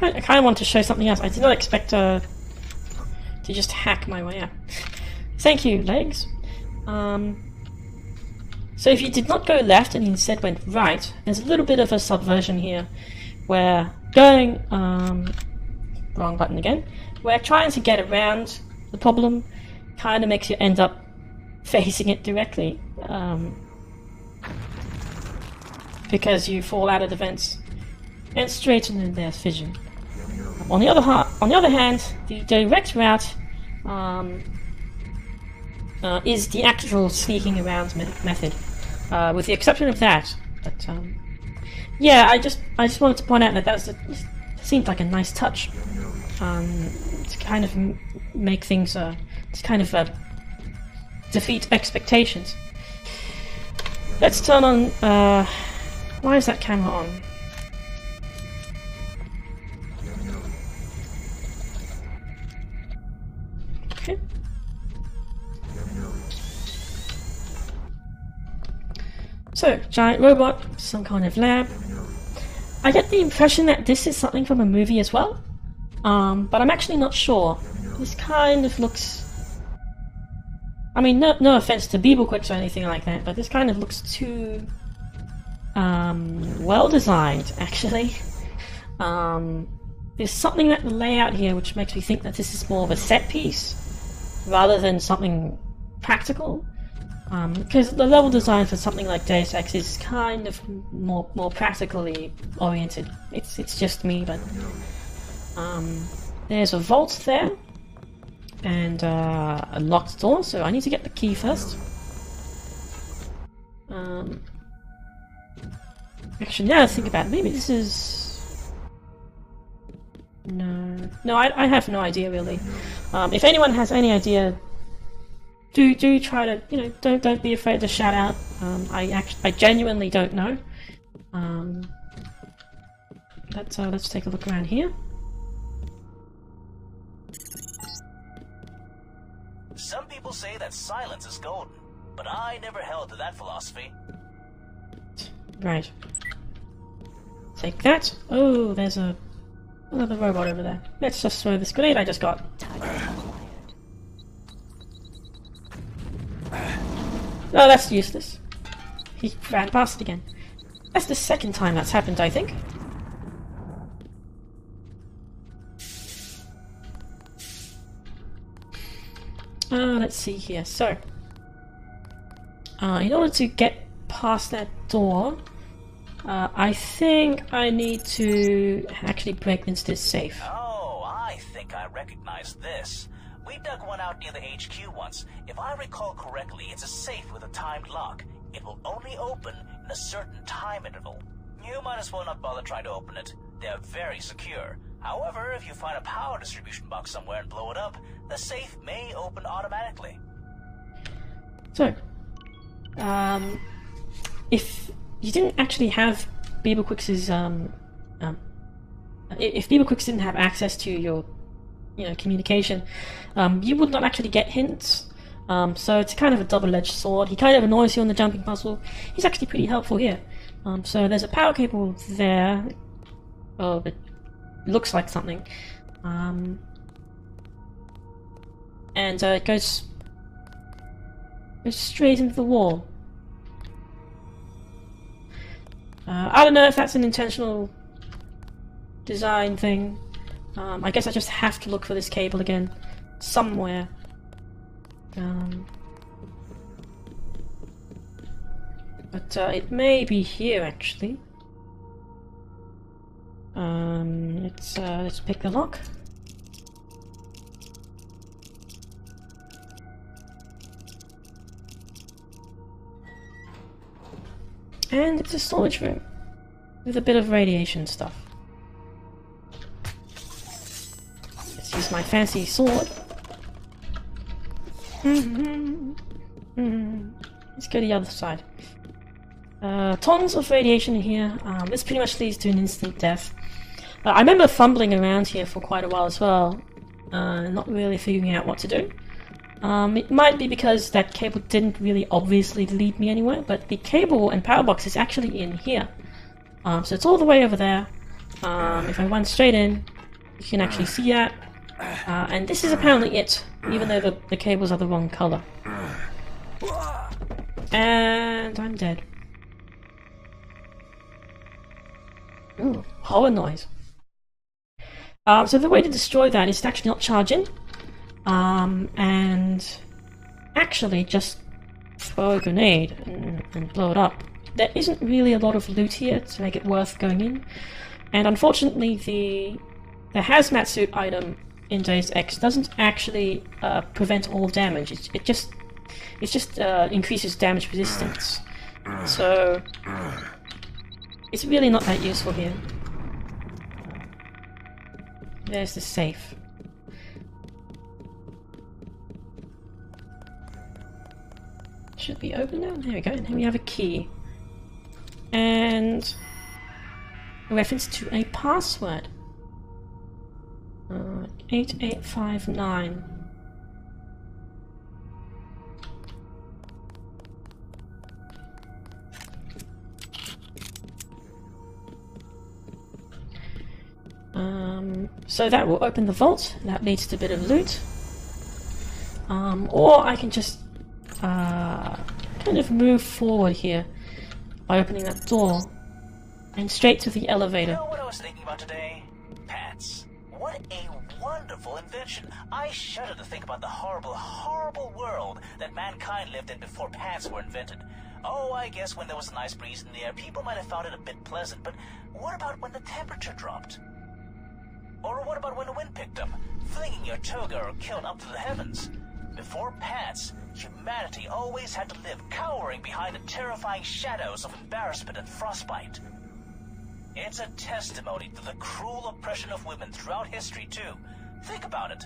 I kind of want to show something else. I did not expect to just hack my way out. Thank you, legs. So if you did not go left and instead went right, there's a little bit of a subversion here, where going wrong button again, where trying to get around the problem kind of makes you end up facing it directly, because you fall out of the vents and straight into their fission. On the other hand, the direct route is the actual sneaking around method, with the exception of that. But yeah, I just wanted to point out that seemed like a nice touch to kind of make things to kind of defeat expectations. Let's turn on. Why is that camera on? Okay. So, giant robot, some kind of lab. I get the impression that this is something from a movie as well, but I'm actually not sure. This kind of looks... I mean, no offense to Beeblewicks or anything like that, but this kind of looks too well designed, actually. There's something about the layout here which makes me think that this is more of a set piece rather than something practical. Because the level design for something like Deus Ex is kind of more practically oriented. It's just me, but there's a vault there and a locked door, so I need to get the key first. Actually, now I think about it, maybe this is... No, I have no idea really. If anyone has any idea, do try to, you know, don't be afraid to shout out. I genuinely don't know. Let's take a look around here. Some people say that silence is golden, but I never held to that philosophy. Right. Take that. Oh, there's another robot over there. Let's just throw this grenade I just got. No, that's useless. He ran past it again. That's the second time that's happened, I think. Let's see here. So, in order to get past that door, I think I need to actually break into this safe. Oh, I think I recognize this. We dug one out near the HQ once. If I recall correctly, it's a safe with a timed lock. It will only open in a certain time interval. You might as well not bother trying to open it. They're very secure. However, if you find a power distribution box somewhere and blow it up, the safe may open automatically. So, if you didn't actually have Beeblewicks' if Beeblewicks didn't have access to your, communication, you would not actually get hints. So it's kind of a double-edged sword. He kind of annoys you on the jumping puzzle. He's actually pretty helpful here. So there's a power cable there. Oh, it looks like something. And it goes... Goes straight into the wall. I don't know if that's an intentional design thing. I guess I just have to look for this cable again somewhere. But it may be here actually. Let's pick the lock. And it's a storage room with a bit of radiation stuff. Let's use my fancy sword. Let's go to the other side. Tons of radiation in here. This pretty much leads to an instant death. I remember fumbling around here for quite a while as well, not really figuring out what to do. It might be because that cable didn't really obviously lead me anywhere, but the cable and power box is actually in here. So it's all the way over there. If I run straight in, you can actually see that. And this is apparently it, even though the cables are the wrong color. And I'm dead. Ooh, horror noise. So the way to destroy that is to actually not charge in. And actually just throw a grenade and blow it up. There isn't really a lot of loot here to make it worth going in, and unfortunately the hazmat suit item in Deus Ex doesn't actually prevent all damage. It just increases damage resistance, so it's really not that useful here. There's the safe. Should be open now. There we go. And then we have a key. And a reference to a password. 8859. So that will open the vault. That leads to a bit of loot. Or I can just kind of move forward here by opening that door and straight to the elevator. You know what I was thinking about today? Pants. What a wonderful invention. I shudder to think about the horrible, horrible world that mankind lived in before pants were invented. Oh, I guess when there was a nice breeze in the air, people might have found it a bit pleasant, but what about when the temperature dropped? Or what about when the wind picked up, flinging your toga or kilt up to the heavens? Before pants, humanity always had to live cowering behind the terrifying shadows of embarrassment and frostbite. It's a testimony to the cruel oppression of women throughout history, too. Think about it.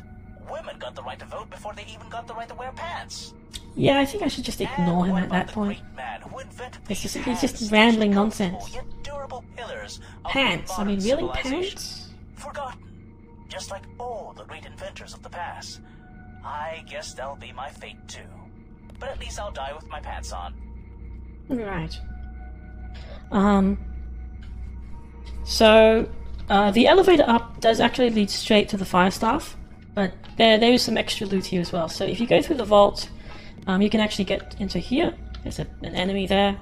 Women got the right to vote before they even got the right to wear pants. Yeah, I think I should just ignore him at that point. He's just rambling nonsense. Pants? I mean, really, pants? Forgotten. Just like all the great inventors of the past. I guess that'll be my fate too. But at least I'll die with my pants on. Right. So, the elevator up does actually lead straight to the fire staff, but there is some extra loot here as well. So if you go through the vault, you can actually get into here. There's an enemy there.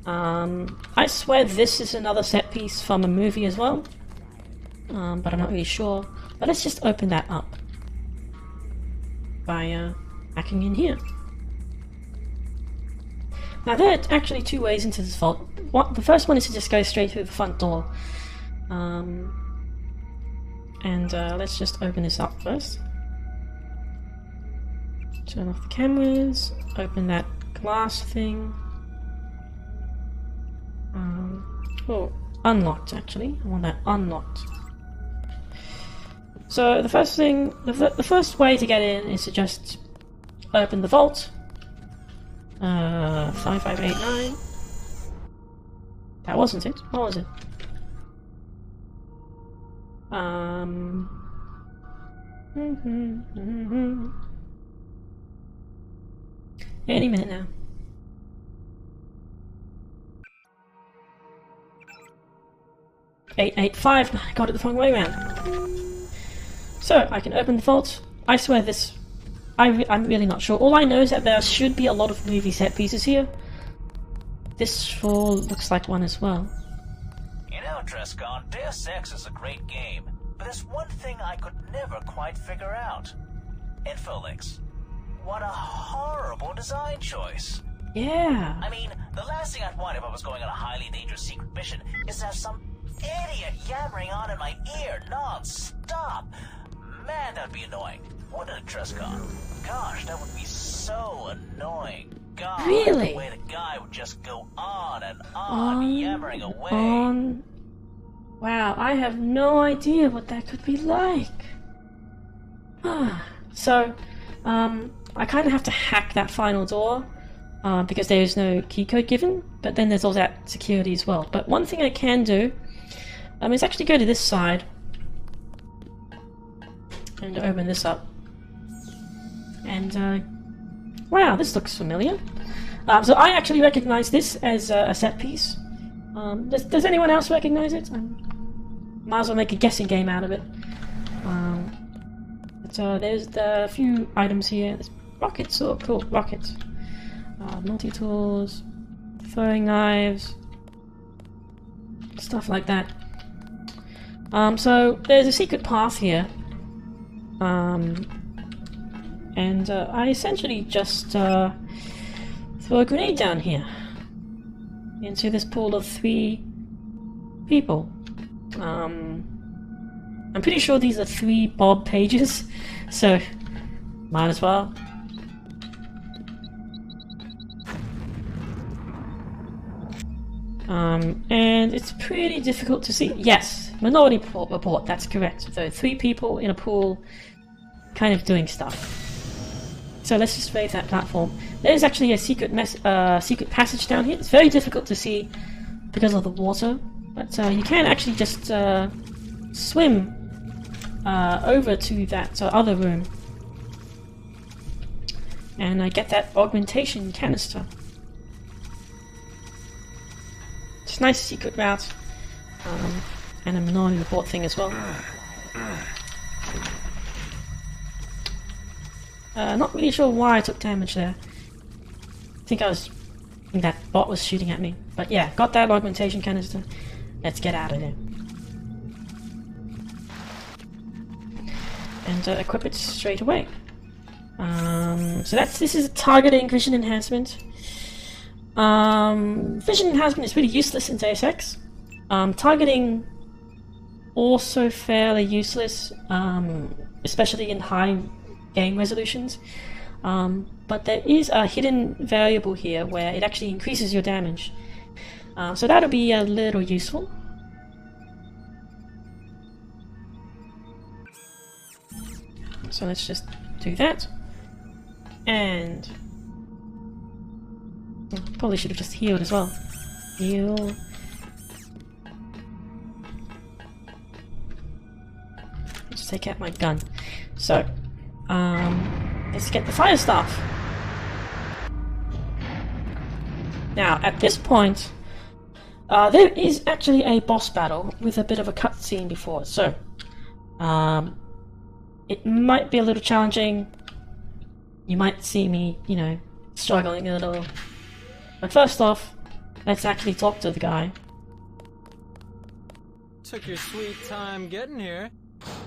I swear this is another set piece from a movie as well, but I'm not really sure. But let's just open that up by hacking in here. Now there are actually two ways into this vault. The first one is to just go straight through the front door. Let's just open this up first. Turn off the cameras, open that glass thing. Oh, unlocked actually. I want that unlocked. So the first thing, the first way to get in is to just open the vault. 5589. That wasn't it. What was it? Any minute now. $885. I got it the wrong way around. So I can open the vault. I swear this I'm really not sure. All I know is that there should be a lot of movie set pieces here. This floor looks like one as well. You know, Trescon, Deus Ex is a great game, but there's one thing I could never quite figure out. Infolinks. What a horrible design choice. Yeah. I mean, the last thing I'd want if I was going on a highly dangerous secret mission is to have some idiot yammering on in my ear non-stop. Man, that'd be annoying. Wouldn't it, Trescon? Gosh, that would be so annoying. God, really? The way the guy would just go on and on, yammering away. Wow, I have no idea what that could be like. So, I kind of have to hack that final door, because there is no keycode given, but then there's all that security as well. But one thing I can do is actually go to this side and open this up. And, wow, this looks familiar. So I actually recognize this as a set piece. Does anyone else recognize it? Might as well make a guessing game out of it. There's a few items here. There's rockets, oh cool, rockets. Multi-tools, throwing knives, stuff like that. So there's a secret path here. And I essentially just throw a grenade down here into this pool of 3 people. I'm pretty sure these are 3 Bob pages, so might as well. And it's pretty difficult to see. Yes, Minority Report, that's correct. So 3 people in a pool kind of doing stuff. So let's just raise that platform. There's actually a secret secret passage down here. It's very difficult to see because of the water, but you can actually just swim over to that other room and get that augmentation canister. It's a nice secret route, and a Minority Report thing as well. Not really sure why I took damage there. I think that bot was shooting at me. But yeah, got that augmentation canister. Let's get out of there. And equip it straight away. So this is a targeting vision enhancement. Vision enhancement is pretty useless in Deus Ex. Targeting also fairly useless, especially in high game resolutions. But there is a hidden variable here where it actually increases your damage. So that'll be a little useful. So let's just do that. And probably should have just healed as well. Heal. Let's take out my gun. So, let's get the fire staff. Now, at this point, there is actually a boss battle with a bit of a cutscene before it. So, it might be a little challenging. You might see me, struggling a little. But first off, let's actually talk to the guy. Took your sweet time getting here.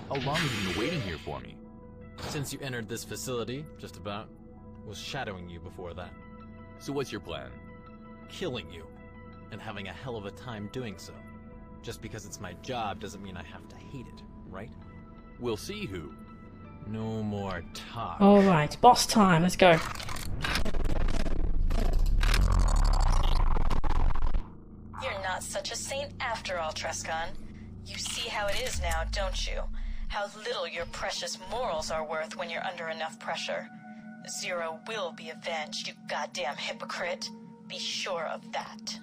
How long have you been waiting here for me? Since you entered this facility, just about. Was shadowing you before that. So what's your plan? Killing you. And having a hell of a time doing so. Just because it's my job doesn't mean I have to hate it, right? We'll see who. No more talk. Alright, boss time, let's go. You're not such a saint after all, Trescon. You see how it is now, don't you? How little your precious morals are worth when you're under enough pressure. Zero will be avenged, you goddamn hypocrite. Be sure of that.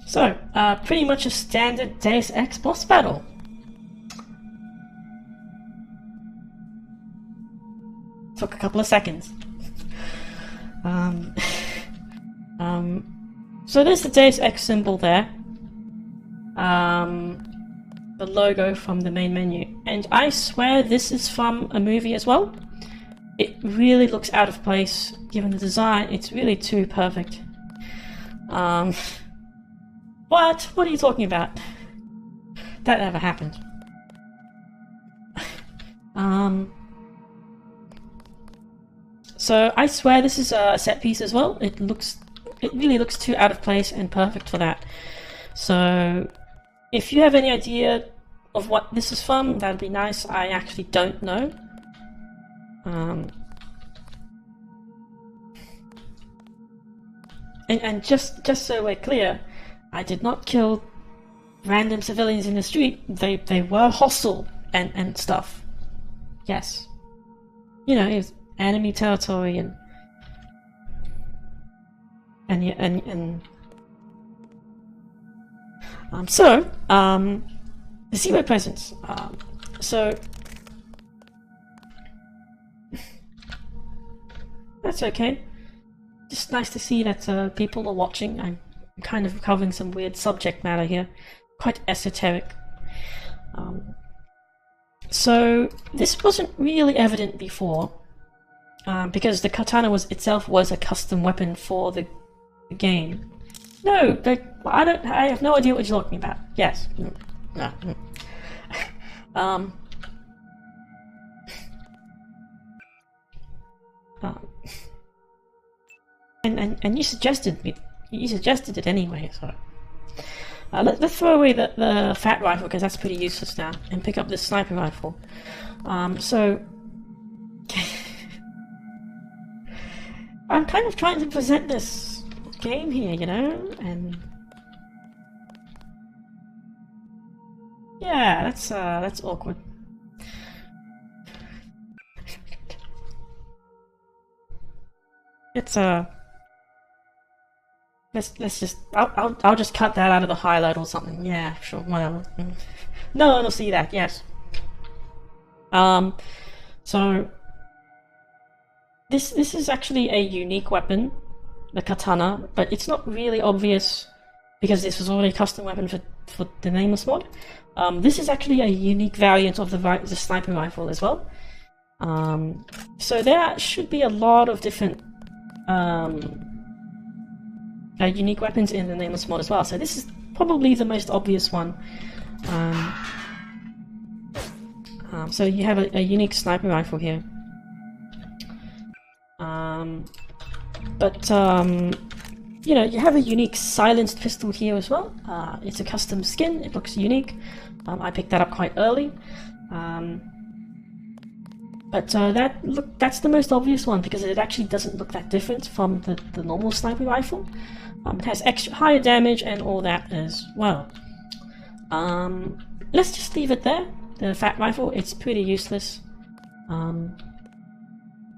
So, pretty much a standard Deus Ex boss battle. Took a couple of seconds. So there's the Deus Ex symbol there. The logo from the main menu. And I swear this is from a movie as well. it really looks out of place given the design. It's really too perfect. What? What are you talking about? That never happened. So I swear this is a set piece as well. It really looks too out of place and perfect for that. So if you have any idea of what this is from, that'd be nice. I actually don't know. And just so we're clear, I did not kill random civilians in the street. They were hostile and stuff. Yes. You know, it was enemy territory and the zero presence. So that's okay. Just nice to see that people are watching. I'm kind of covering some weird subject matter here, quite esoteric. So this wasn't really evident before, because the katana itself was a custom weapon for the game. No, I have no idea what you're talking about. Yes. No. And you suggested it anyway, so let's throw away the fat rifle because that's pretty useless now, and pick up this sniper rifle. So I'm kind of trying to present this game here, you know, and yeah, that's awkward. It's let's just I'll just cut that out of the highlight or something. Yeah, sure, whatever. No one will see that. Yes. So this is actually a unique weapon, the katana, but it's not really obvious because this was already a custom weapon for the Nameless mod. This is actually a unique variant of the sniper rifle as well. So there should be a lot of different unique weapons in the Nameless mod as well. So this is probably the most obvious one. So you have a unique sniper rifle here. You know, you have a unique silenced pistol here as well. It's a custom skin, it looks unique. I picked that up quite early. That's the most obvious one because it actually doesn't look that different from the normal sniper rifle. It has higher damage and all that as well. Let's just leave it there. The fat rifle, it's pretty useless.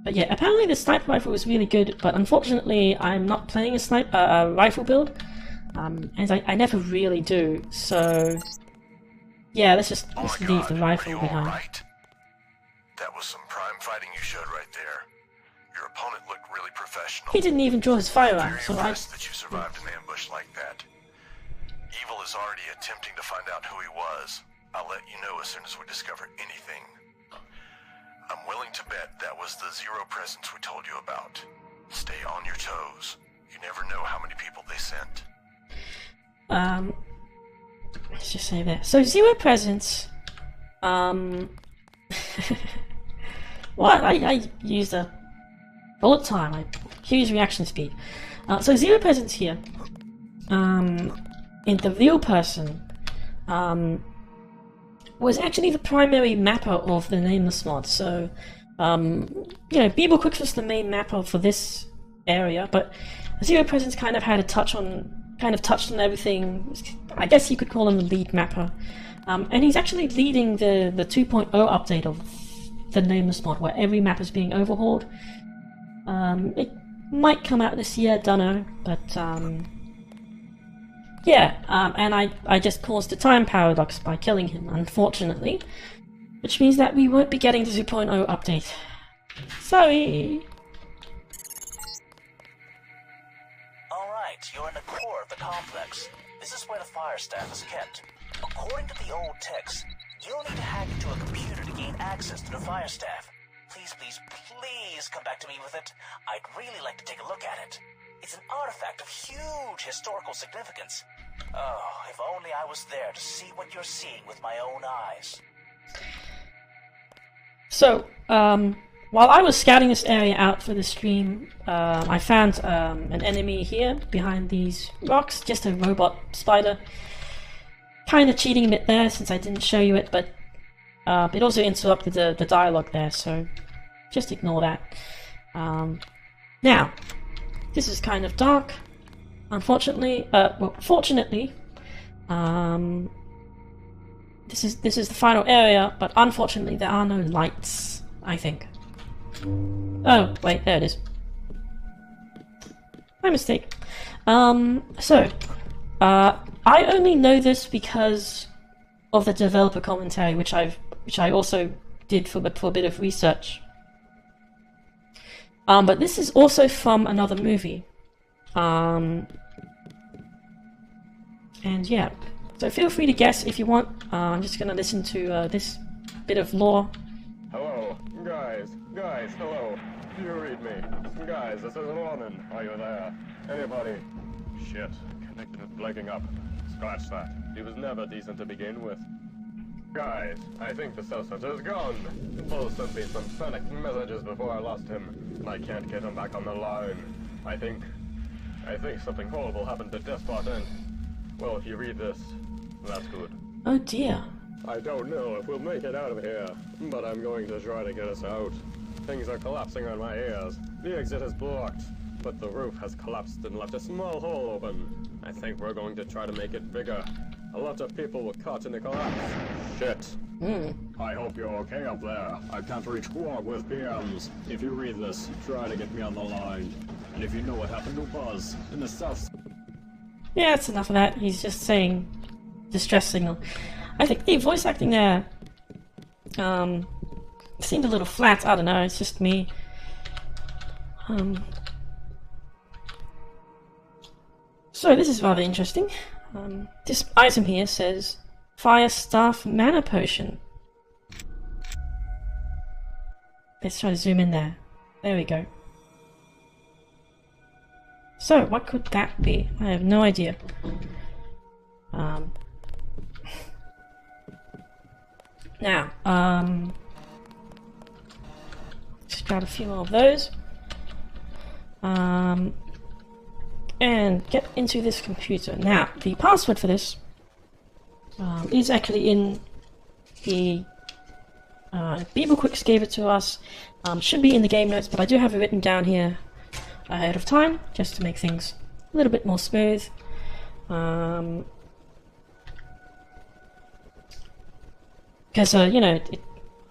But yeah, apparently the sniper rifle is really good, but unfortunately I'm not playing a rifle build, and I never really do, so yeah, let's leave the rifle behind. Right? That was some prime fighting you showed right there. Your opponent looked really professional. He didn't even draw his firearm, Very so impressed that you survived an ambush like that. Evil is already attempting to find out who he was. I'll let you know as soon as we discover anything. I'm willing to bet that was the zero presence we told you about. Stay on your toes. You never know how many people they sent. Let's just say that. So zero presence. What? I used a bullet time. Huge reaction speed. So zero presence here. In the real person, was actually the primary mapper of the Nameless mod. So, you know, Beeble Quick was the main mapper for this area, but Zero Presence kind of touched on everything. I guess you could call him the lead mapper. And he's actually leading the 2.0 update of the Nameless mod, where every map is being overhauled. It might come out this year, dunno, but yeah, and I just caused a time paradox by killing him, unfortunately, which means that we won't be getting the 2.0 update. Sorry! Alright, you're in the core of the complex. This is where the fire staff is kept. According to the old text, you'll need to hack into a computer to gain access to the fire staff. Please please come back to me with it. I'd really like to take a look at it. It's an artifact of huge historical significance. Oh, if only I was there to see what you're seeing with my own eyes. So, while I was scouting this area out for the stream, I found an enemy here behind these rocks, just a robot spider. Kind of cheating a bit there since I didn't show you it, but it also interrupted the dialogue there, so just ignore that. Now, this is kind of dark. Unfortunately, fortunately, this is the final area, but unfortunately there are no lights, I think. Oh, wait, there it is. My mistake. I only know this because of the developer commentary, which I also did for a bit of research. But this is also from another movie. And yeah, so feel free to guess if you want. I'm just gonna listen to this bit of lore. Hello, guys, hello. Do you read me? Guys, this is Ronan. Are you there? Anybody? Shit, connected is blanking up. Scratch that. He was never decent to begin with. Guys, I think the cell center is gone. Paul sent me some panic messages before I lost him, and I can't get him back on the line. I think something horrible happened to Despot, and, well, if you read this, that's good. Oh dear. I don't know if we'll make it out of here, but I'm going to try to get us out. Things are collapsing on my ears. The exit is blocked, but the roof has collapsed and left a small hole open. I think we're going to try to make it bigger. A lot of people were caught in the collapse. Shit. I hope you're okay up there. I can't reach Quark with PMs. If you read this, try to get me on the line. And if you know what happened to Buzz in the south... Yeah, that's enough of that. He's just saying distress signal. I think the voice acting there seemed a little flat. I don't know, it's just me. So this is rather interesting. This item here says Fire Staff Mana Potion. Let's try to zoom in there. There we go. So, what could that be? I have no idea. Now, just grab a few more of those. And get into this computer. Now, the password for this is actually in the BeagleQuicks gave it to us. Should be in the game notes, but I do have it written down here ahead of time, just to make things a little bit more smooth. Because, you know, it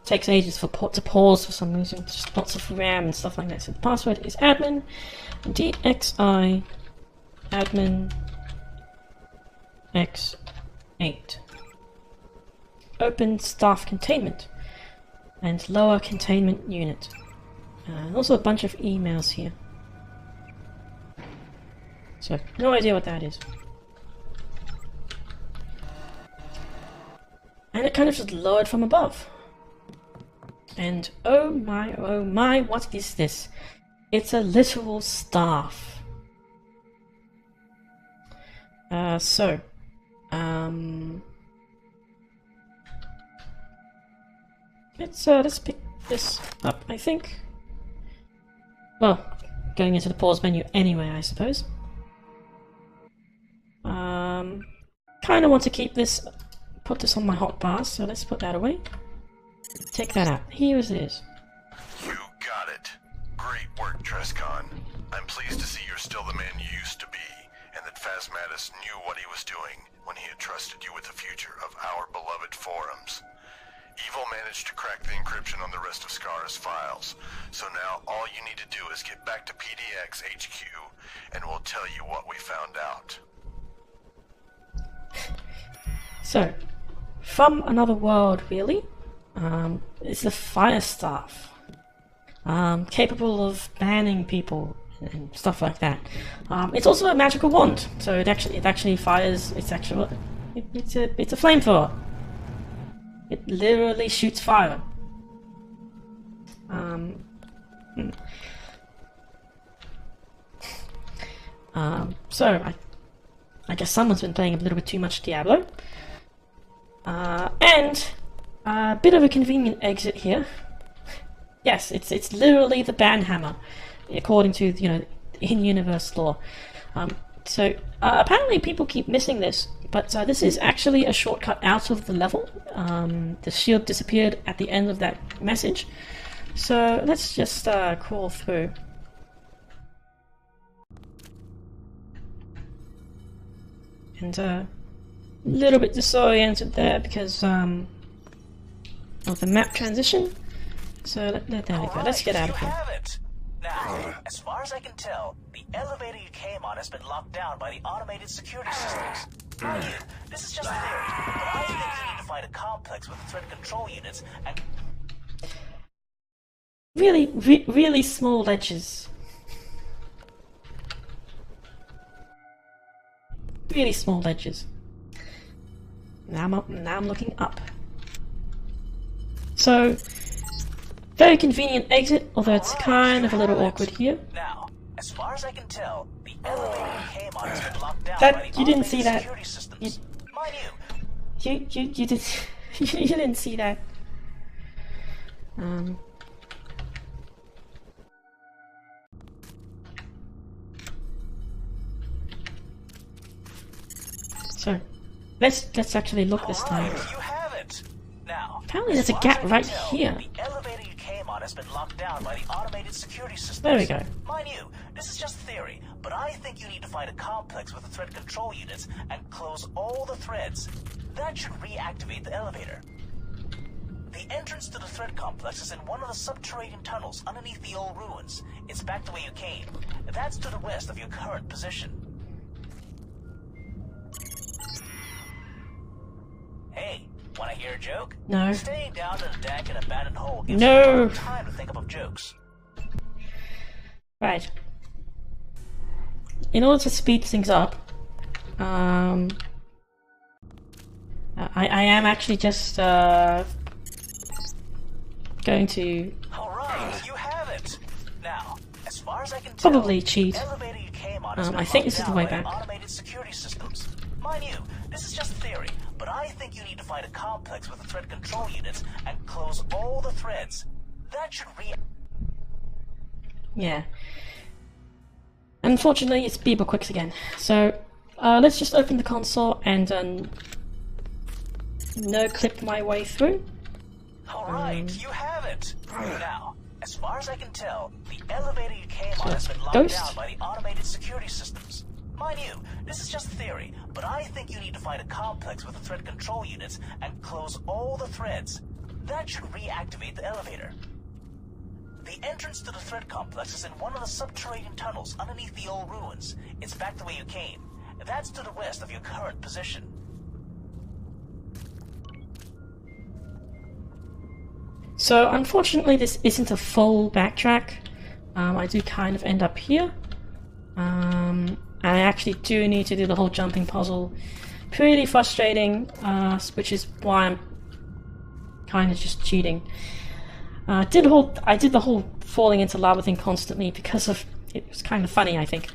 takes ages to pause for some reason, just lots of RAM and stuff like that. So the password is admin, DXI admin X8. Open staff containment and lower containment unit. And also a bunch of emails here. So, no idea what that is. And it kind of just lowered from above. And oh my, what is this? It's a literal staff. Let's pick this up, I think. Well, going into the pause menu anyway, I suppose. Kind of want to keep this, put this on my hotbar, so let's put that away. Take that out. Here it is. You got it. Great work, Trescon. I'm pleased to see you're still the man you used to be, and that Phasmatus knew what he was doing when he entrusted you with the future of our beloved forums. Evil managed to crack the encryption on the rest of Scar's files, so now all you need to do is get back to PDX HQ, and we'll tell you what we found out. So, from another world, really. It's the Fire Staff. Capable of banning people and stuff like that. It's also a magical wand, so it actually fires. It's a flamethrower. It literally shoots fire. So I guess someone's been playing a little bit too much Diablo. And a bit of a convenient exit here. Yes, it's literally the banhammer, according to, you know, in-universe lore. So apparently people keep missing this, but this is actually a shortcut out of the level. The shield disappeared at the end of that message. So let's just crawl through. And a little bit disoriented there because of the map transition. So there we go. Let's get out of here. Now, as far as I can tell, the elevator you came on has been locked down by the automated security systems. Mind you, this is just a theory, but I think you need to find a complex with the threat control units and... Really small ledges. Really small ledges. Now I'm looking up. So, very convenient exit, although it's kind of a little awkward here. Now, as far as I can tell, the elevator you came on has been locked down by the you didn't see that. security systems. Mind You did. You didn't see that. So, let's actually look this time. You have it. Now, apparently there's a gap right here. The elevator you came on has been locked down by the automated security systems. There we go. Mind you, this is just theory, but I think you need to find a complex with the threat control units and close all the threads. That should reactivate the elevator. The entrance to the thread complex is in one of the subterranean tunnels underneath the old ruins. It's back the way you came. That's to the west of your current position. Hey, wanna hear a joke? No. Staying down in a dank and abandoned hole gives No. you time to think up of jokes. Right. In order to speed things up, I am actually just going to Alright, you have it. Now, as far as I can tell, probably cheat. the elevator you came on has been I think this is the locked way down by back. automated security systems. Mind you, this is just theory, but I think you need to find a complex with the thread control units and close all the threads. That should Yeah. Unfortunately, it's Bieber Quicks again. So, let's just open the console and no-clip my way through. Alright, you have it. Now, as far as I can tell, the elevator you came on So, has been locked Ghost? down by the automated security systems. Mind you, this is just theory, but I think you need to find a complex with the thread control units and close all the threads. That should reactivate the elevator. The entrance to the thread complex is in one of the subterranean tunnels underneath the old ruins. It's back the way you came. That's to the west of your current position. So, unfortunately, this isn't a full backtrack. I do kind of end up here. I actually do need to do the whole jumping puzzle. Pretty frustrating, which is why I'm kind of just cheating. I did the whole falling into lava thing constantly because of it was kind of funny, I think.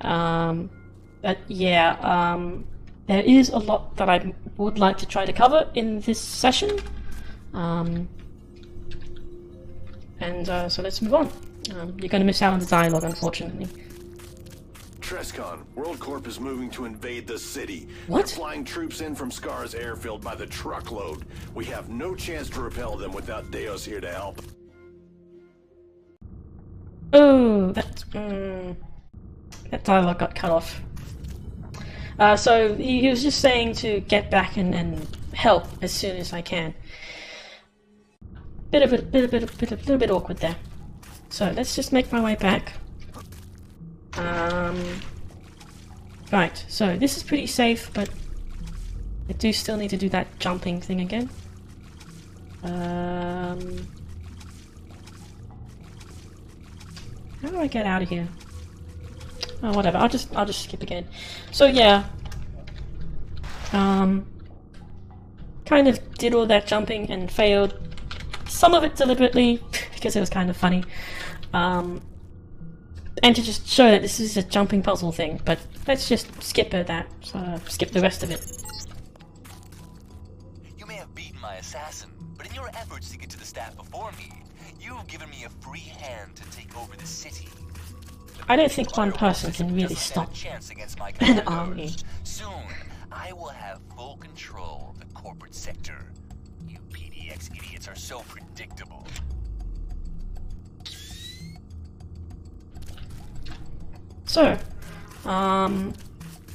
But yeah, there is a lot that I would like to try to cover in this session. So let's move on. You're going to miss out on the dialogue, unfortunately. Trescon, World Corp is moving to invade the city. What? They're flying troops in from Scar's airfield by the truckload. We have no chance to repel them without Deus here to help. Oh, that dialogue got cut off. So he was just saying to get back and help as soon as I can. A little bit awkward there. So let's just make my way back. Right, so this is pretty safe, but I do still need to do that jumping thing again. How do I get out of here? Oh, whatever. I'll just skip again. So yeah, kind of did all that jumping and failed. Some of it deliberately because it was kind of funny. And to just show that this is a jumping puzzle thing, but let's just skip that, skip the rest of it. You may have beaten my assassin, but in your efforts to get to the staff before me, you've given me a free hand to take over the city. I don't think one person can really stop an army. Soon, I will have full control of the corporate sector. You PDX idiots are so predictable. So,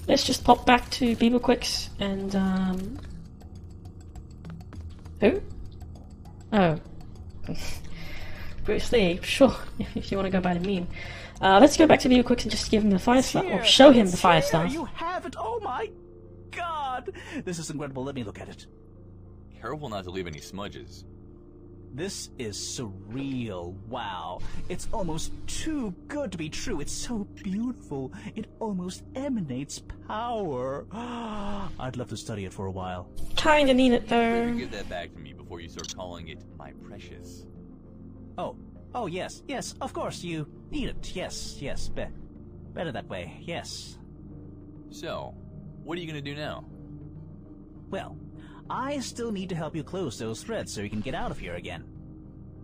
let's just pop back to Beaverquicks and, who? Oh. Bruce Lee, sure, if you want to go by the meme. Let's go back to Beaverquicks and just give him the fire star, or show him the fire star. You have it! Oh my god! This is incredible, let me look at it. Careful not to leave any smudges. This is surreal. Wow. It's almost too good to be true. It's so beautiful. It almost emanates power. I'd love to study it for a while. Kinda need it though. Give that back to me before you start calling it my precious. Oh yes, of course, you need it. Yes, better that way, yes. So, what are you gonna do now? Well, I still need to help you close those threads so you can get out of here again.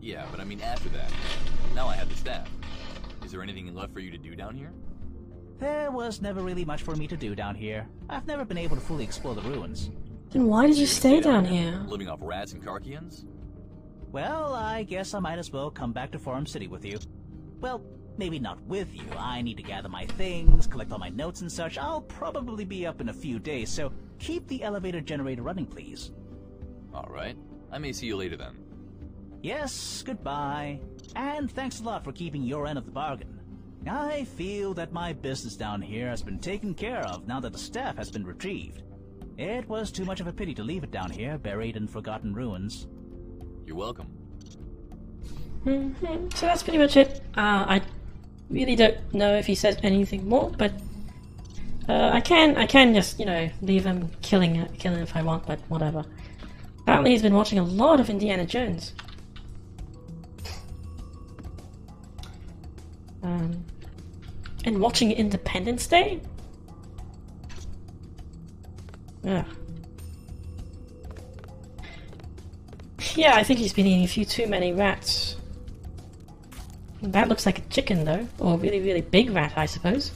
Yeah, but I mean after that. Now I have the staff. Is there anything left for you to do down here? There was never really much for me to do down here. I've never been able to fully explore the ruins. Then why did you stay down here? Living off rats and Karkians? Well, I guess I might as well come back to Farm City with you. Well, maybe not with you. I need to gather my things, collect all my notes and such. I'll probably be up in a few days, so keep the elevator generator running, please. Alright. I may see you later then. Yes, goodbye. And thanks a lot for keeping your end of the bargain. I feel that my business down here has been taken care of now that the staff has been retrieved. It was too much of a pity to leave it down here, buried in forgotten ruins. You're welcome. So that's pretty much it. I really don't know if he says anything more, but I can just, you know, leave him killing if I want, but whatever. Apparently he's been watching a lot of Indiana Jones. And watching Independence Day? Yeah. Yeah, I think he's been eating a few too many rats. That looks like a chicken though, or a really, really big rat, I suppose.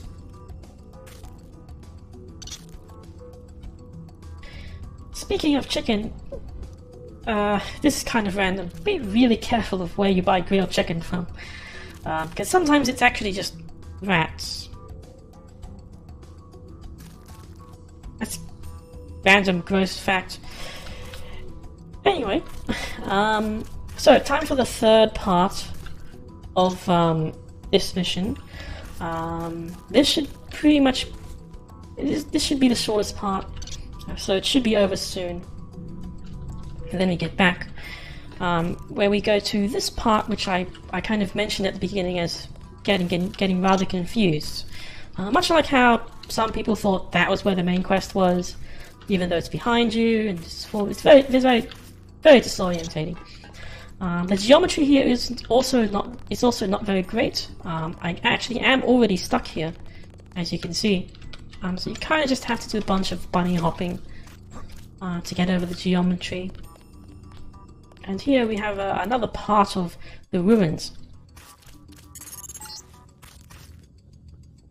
Speaking of chicken, this is kind of random. Be really careful of where you buy grilled chicken from, because sometimes it's actually just rats. That's random, gross fact. Anyway, so time for the third part of this mission. This should pretty much this should be the shortest part, so it should be over soon. And then we get back where we go to this part, which I kind of mentioned at the beginning as getting rather confused. Much like how some people thought that was where the main quest was, even though it's behind you, and it's very disorientating. The geometry here is also not very great. I actually am already stuck here, as you can see. So you kind of just have to do a bunch of bunny hopping to get over the geometry. And here we have another part of the ruins.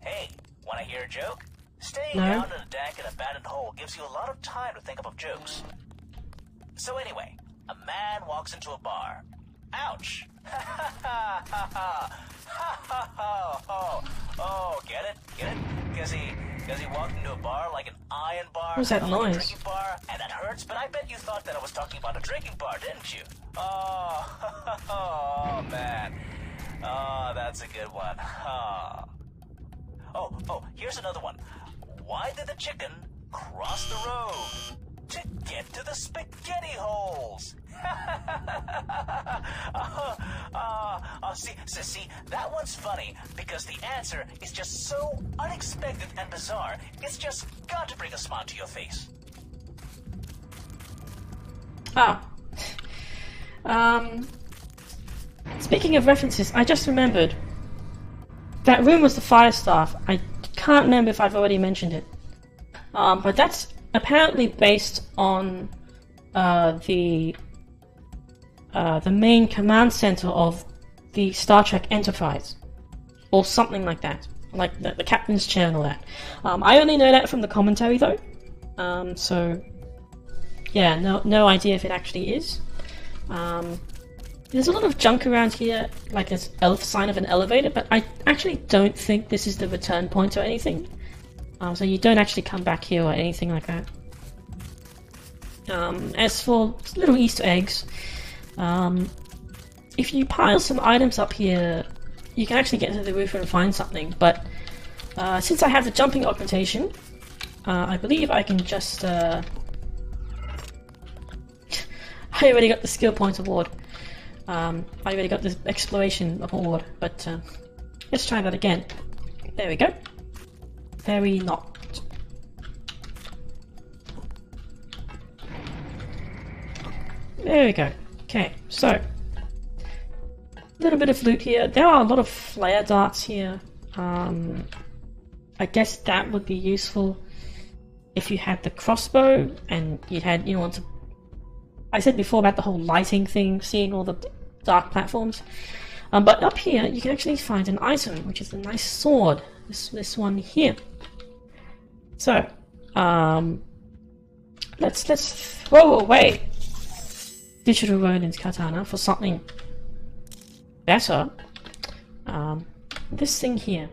Hey, wanna hear a joke? Staying No. down in a dank and abandoned hole gives you a lot of time to think up of jokes. So anyway, a man walks into a bar. Ouch! Ha ha ha ha ha ha ha ha. Oh, get it? Get it? Because he walked into a bar like an iron bar. What was that like a noise? drinking bar, and that hurts. But I bet you thought that I was talking about a drinking bar, didn't you? Oh, oh man. Oh, that's a good one. Oh, here's another one. Why did the chicken cross the road? To get to the spaghetti holes. See, that one's funny because the answer is just so unexpected and bizarre. It's just got to bring a smile to your face. Speaking of references, I just remembered that room was the fire staff. I can't remember if I've already mentioned it, but that's apparently based on the main command center of the Star Trek Enterprise, or something like that, like the captain's chair and all that. I only know that from the commentary though, so yeah, no idea if it actually is. There's a lot of junk around here, like this sign of an elevator, but I actually don't think this is the return point or anything. So you don't actually come back here or anything like that. As for little Easter eggs, if you pile some items up here, you can actually get to the roof and find something, but since I have the jumping augmentation, I believe I can just... I already got the skill point award. I already got the exploration award, but let's try that again. There we go. Very not. There we go. Okay, so a little bit of loot here. There are a lot of flare darts here. I guess that would be useful if you had the crossbow and you want to. I said before about the whole lighting thing, seeing all the dark platforms. But up here, you can actually find an item, which is a nice sword. This one here. So, let's throw away Digital Ronin's katana for something better. This thing here.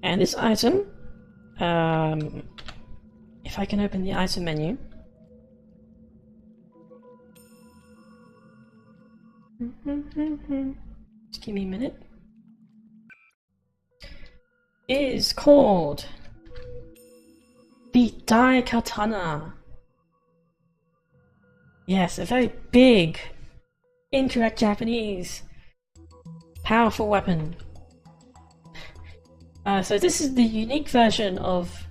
And this item, if I can open the item menu. Just give me a minute. Is called the Dai Katana. Yes, a very big, incorrect Japanese, powerful weapon. So this is the unique version of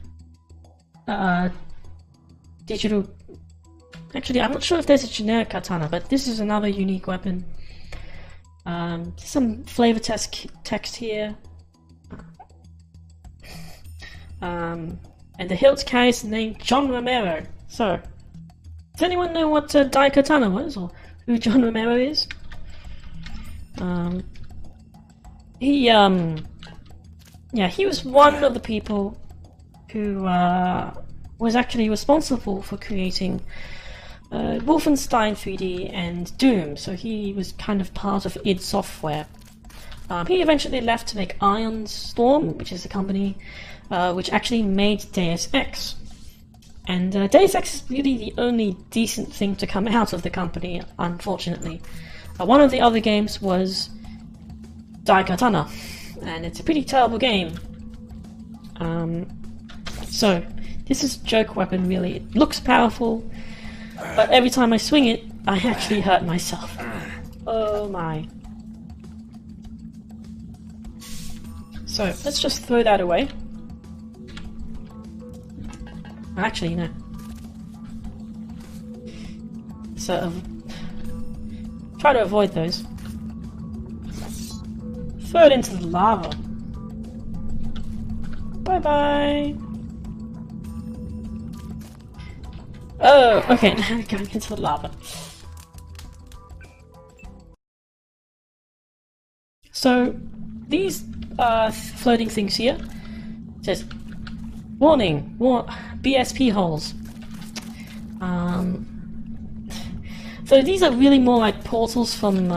digital. Actually, I'm not sure if there's a generic katana, but this is another unique weapon. Some flavor text here. And the hilt carries the name John Romero. So, does anyone know what Dai Katana was, or who John Romero is? He was one of the people who was actually responsible for creating Wolfenstein 3D and Doom, so he was kind of part of id Software. He eventually left to make Iron Storm, which is a company which actually made Deus Ex. And Deus Ex is really the only decent thing to come out of the company, unfortunately. One of the other games was Dai Katana, and it's a pretty terrible game. So, this is a joke weapon really. It looks powerful, but every time I swing it, I actually hurt myself. Oh my. So, let's just throw that away. Actually, no. So, try to avoid those. Throw it into the lava. Bye-bye. Oh, okay, now we're going into the lava. So, these floating things here, it says, warning, BSP holes. So these are really more like portals from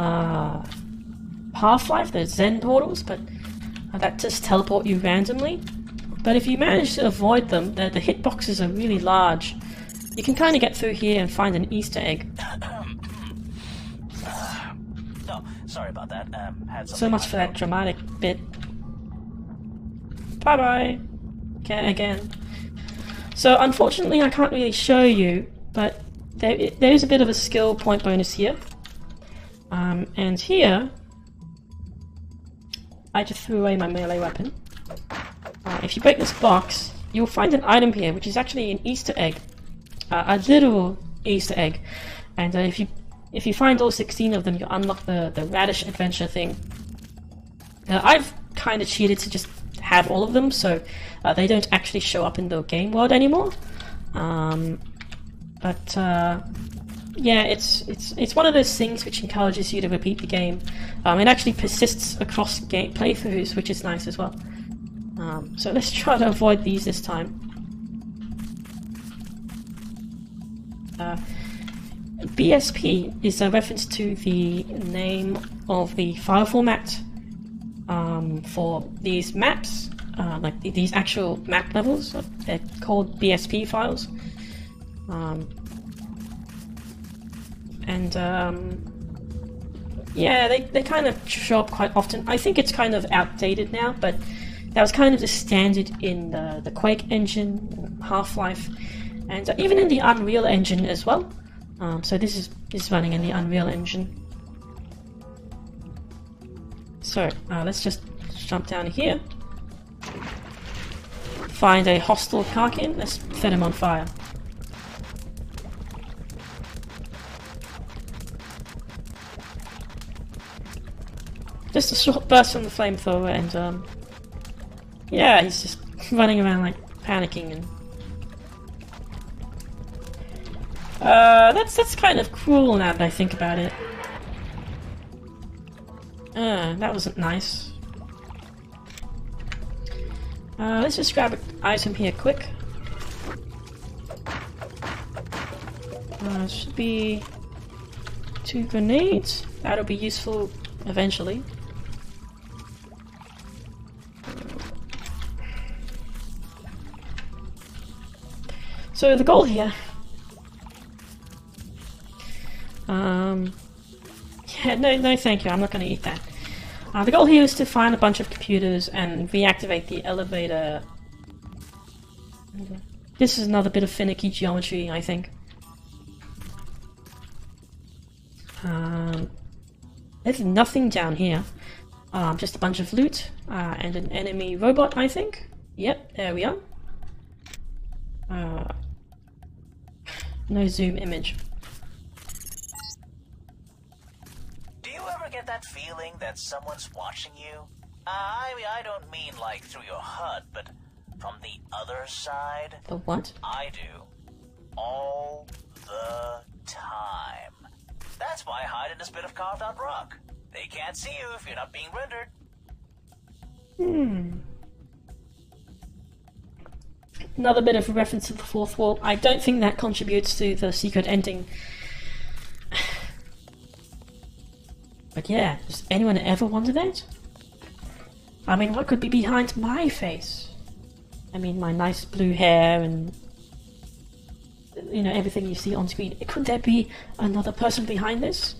Half-Life, they're Zen portals, but that just teleport you randomly. But if you manage to avoid them, the hitboxes are really large. You can kind of get through here and find an Easter egg. Oh, sorry about that. So much for that dramatic bit. Bye-bye. Okay, again. So unfortunately I can't really show you, but there is a bit of a skill point bonus here. And here, I just threw away my melee weapon. If you break this box, you'll find an item here, which is actually an Easter egg. A little Easter egg. And if you if you find all 16 of them, you unlock the Radish Adventure thing. I've kind of cheated to just have all of them, so they don't actually show up in the game world anymore. Yeah, it's one of those things which encourages you to repeat the game. It actually persists across game playthroughs, which is nice as well. So let's try to avoid these this time. BSP is a reference to the name of the file format for these maps, like these actual map levels. They're called BSP files. Yeah, they kind of show up quite often. I think it's kind of outdated now, but that was kind of the standard in the Quake engine, Half-Life, and even in the Unreal engine as well. So this is running in the Unreal engine. So let's just jump down here. Find a hostile Karkin. Let's set him on fire. Just a short burst from the flamethrower, and yeah, he's just running around like panicking, and that's kind of cruel now that I think about it. That wasn't nice. Let's just grab an item here quick. Should be 2 grenades. That'll be useful eventually. So the goal here, yeah, no thank you, I'm not going to eat that. The goal here is to find a bunch of computers and reactivate the elevator. This is another bit of finicky geometry, I think. There's nothing down here. Just a bunch of loot and an enemy robot, I think. Yep, there we are. No zoom image. Do you ever get that feeling that someone's watching you? I mean, I don't mean like through your HUD, but from the other side. The what? I do. All the time. That's why I hide in this bit of carved out rock. They can't see you if you're not being rendered. Another bit of a reference to the fourth wall. I don't think that contributes to the secret ending. But yeah, does anyone ever wonder that? I mean, what could be behind my face? I mean, my nice blue hair and, you know, everything you see on screen. Could there be another person behind this?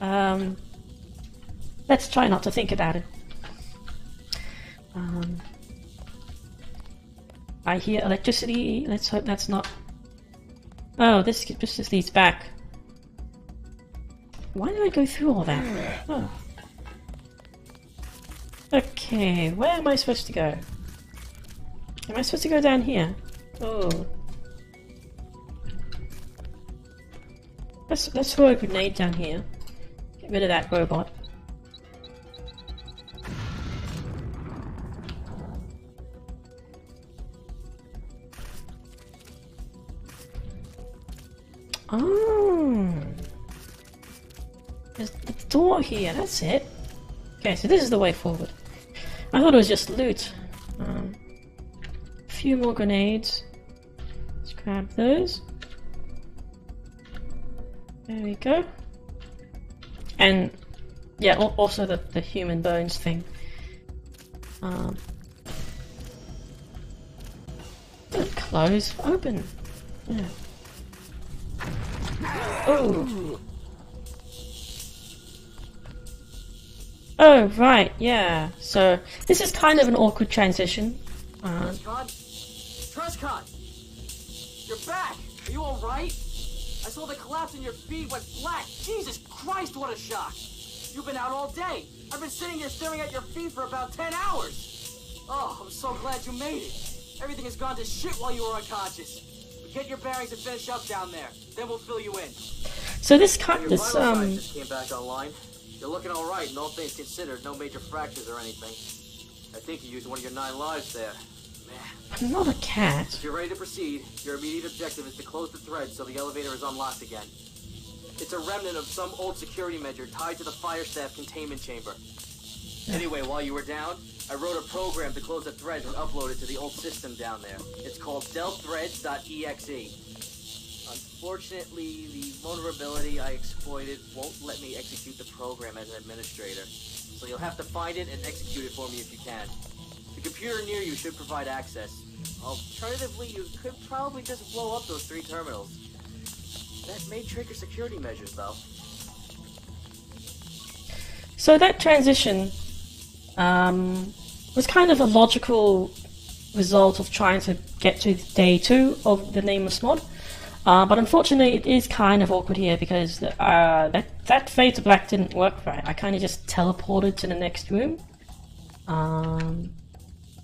Let's try not to think about it. I hear electricity. Let's hope that's not... Oh, this just leads back. Why did I go through all that? Oh. Okay, where am I supposed to go? Am I supposed to go down here? Oh. Let's throw a grenade down here. Get rid of that robot. Oh. There's the door here, that's it. Okay, so this is the way forward. I thought it was just loot. A few more grenades. Let's grab those. There we go. And yeah, also the human bones thing. Don't close, open. Yeah. Oh. Oh, right, yeah. So, this is kind of an awkward transition. Trescott! You're back! Are you alright? I saw the collapse and your feed went black. Jesus Christ, what a shock! You've been out all day. I've been sitting here staring at your feed for about 10 hours. Oh, I'm so glad you made it. Everything has gone to shit while you were unconscious. But get your bearings and finish up down there. Then we'll fill you in. So this Your kind, this vital signs just came back online. You're looking all right, and all things considered, no major fractures or anything. I think you used one of your 9 lives there. I'm not a cat. If you're ready to proceed, your immediate objective is to close the thread so the elevator is unlocked again. It's a remnant of some old security measure tied to the fire staff containment chamber. Anyway, while you were down, I wrote a program to close the threads and upload it to the old system down there. It's called delthreads.exe. Unfortunately, the vulnerability I exploited won't let me execute the program as an administrator. So you'll have to find it and execute it for me if you can. The computer near you should provide access. Alternatively, you could probably just blow up those 3 terminals. That may trigger security measures, though. So that transition was kind of a logical result of trying to get to day 2 of the Nameless mod. But unfortunately, it is kind of awkward here because that fade to black didn't work right. I kind of just teleported to the next room.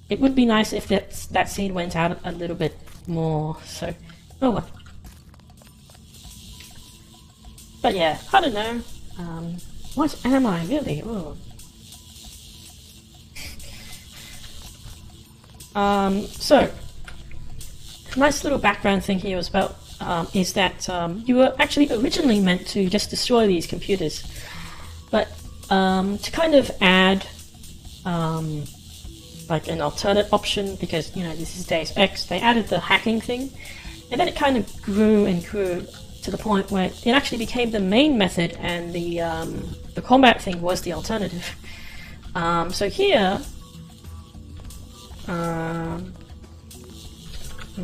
It would be nice if that scene went out a little bit more, so oh well. But yeah, I don't know. What am I really? Oh. So, nice little background thing here was about is that you were actually originally meant to just destroy these computers, but to kind of add like an alternate option, because you know this is Deus Ex, they added the hacking thing, and then it kind of grew and grew to the point where it actually became the main method, and the combat thing was the alternative. So here, I'm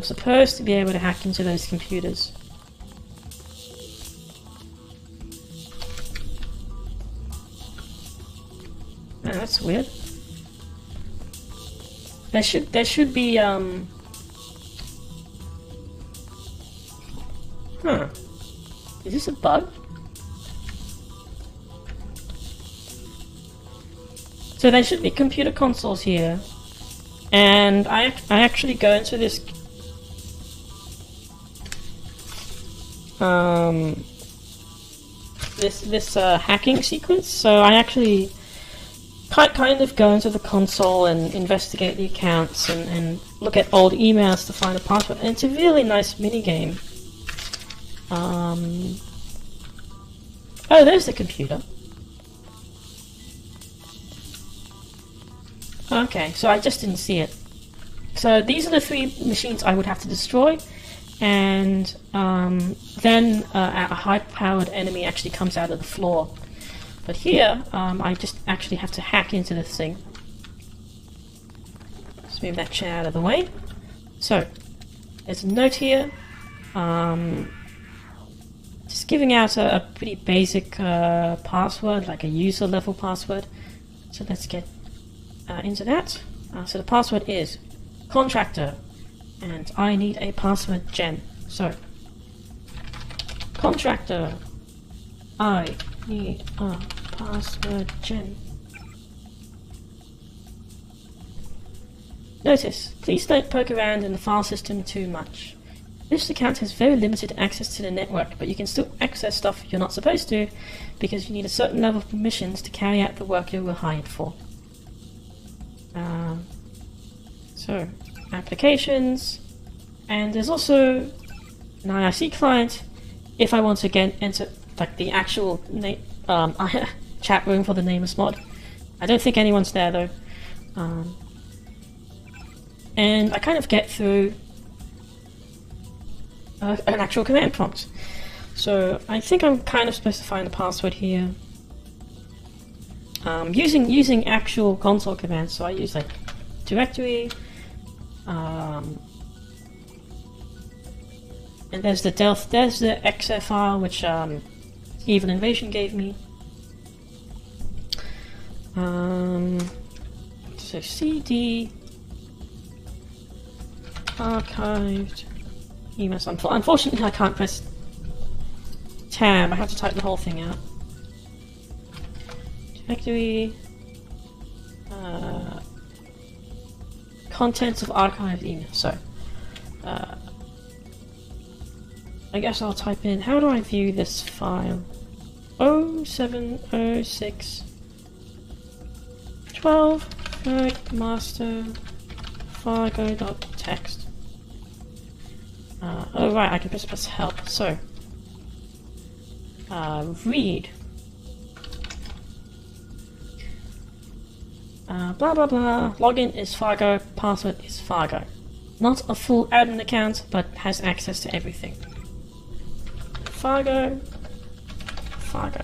supposed to be able to hack into those computers. Oh, that's weird. There should be Huh. Is this a bug? So there should be computer consoles here, and I actually go into this this hacking sequence. So I actually kind of go into the console and investigate the accounts and look at old emails to find a password. And it's a really nice mini game. Oh, there's the computer. Okay, so I just didn't see it. So these are the 3 machines I would have to destroy, and then a high-powered enemy actually comes out of the floor. But here, I just actually have to hack into this thing. Let's move that chair out of the way. So, there's a note here. Just giving out a pretty basic password, like a user level password. So let's get into that. So the password is contractor, and I need a password gen. So, contractor, I need a password gen. Notice, please don't poke around in the file system too much. This account has very limited access to the network, but you can still access stuff you're not supposed to, because you need a certain level of permissions to carry out the work you were hired for. So, applications, and there's also an IRC client if I want to again enter like the actual chat room for the Nameless mod. I don't think anyone's there though. And I kind of get through an actual command prompt. So I think I'm kind of supposed to find the password here. Using actual console commands, so I use like directory, and there's the exe file which Evil Invasion gave me. So CD archived emails. Unfortunately, I can't press tab. I have to type the whole thing out. Directory, contents of archived email. So, I guess I'll type in, how do I view this file? 0706 12 master fargo.txt. Oh right, I can press help. So read. Blah blah blah. Login is Fargo, password is Fargo. Not a full admin account, but has access to everything. Fargo. Fargo.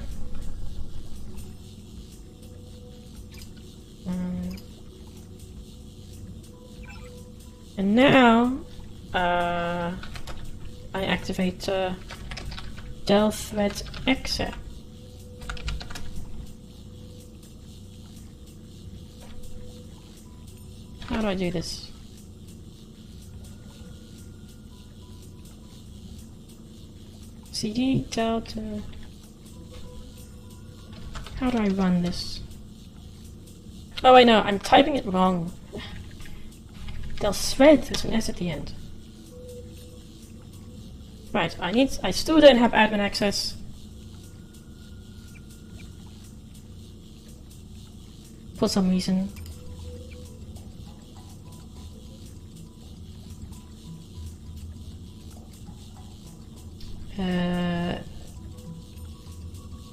And now I activate Del Threads Exit. How do I do this? CD Delta. How do I run this? Oh wait, no, I'm typing it wrong. Del Thread, there's an S at the end. Right, I still don't have admin access. For some reason.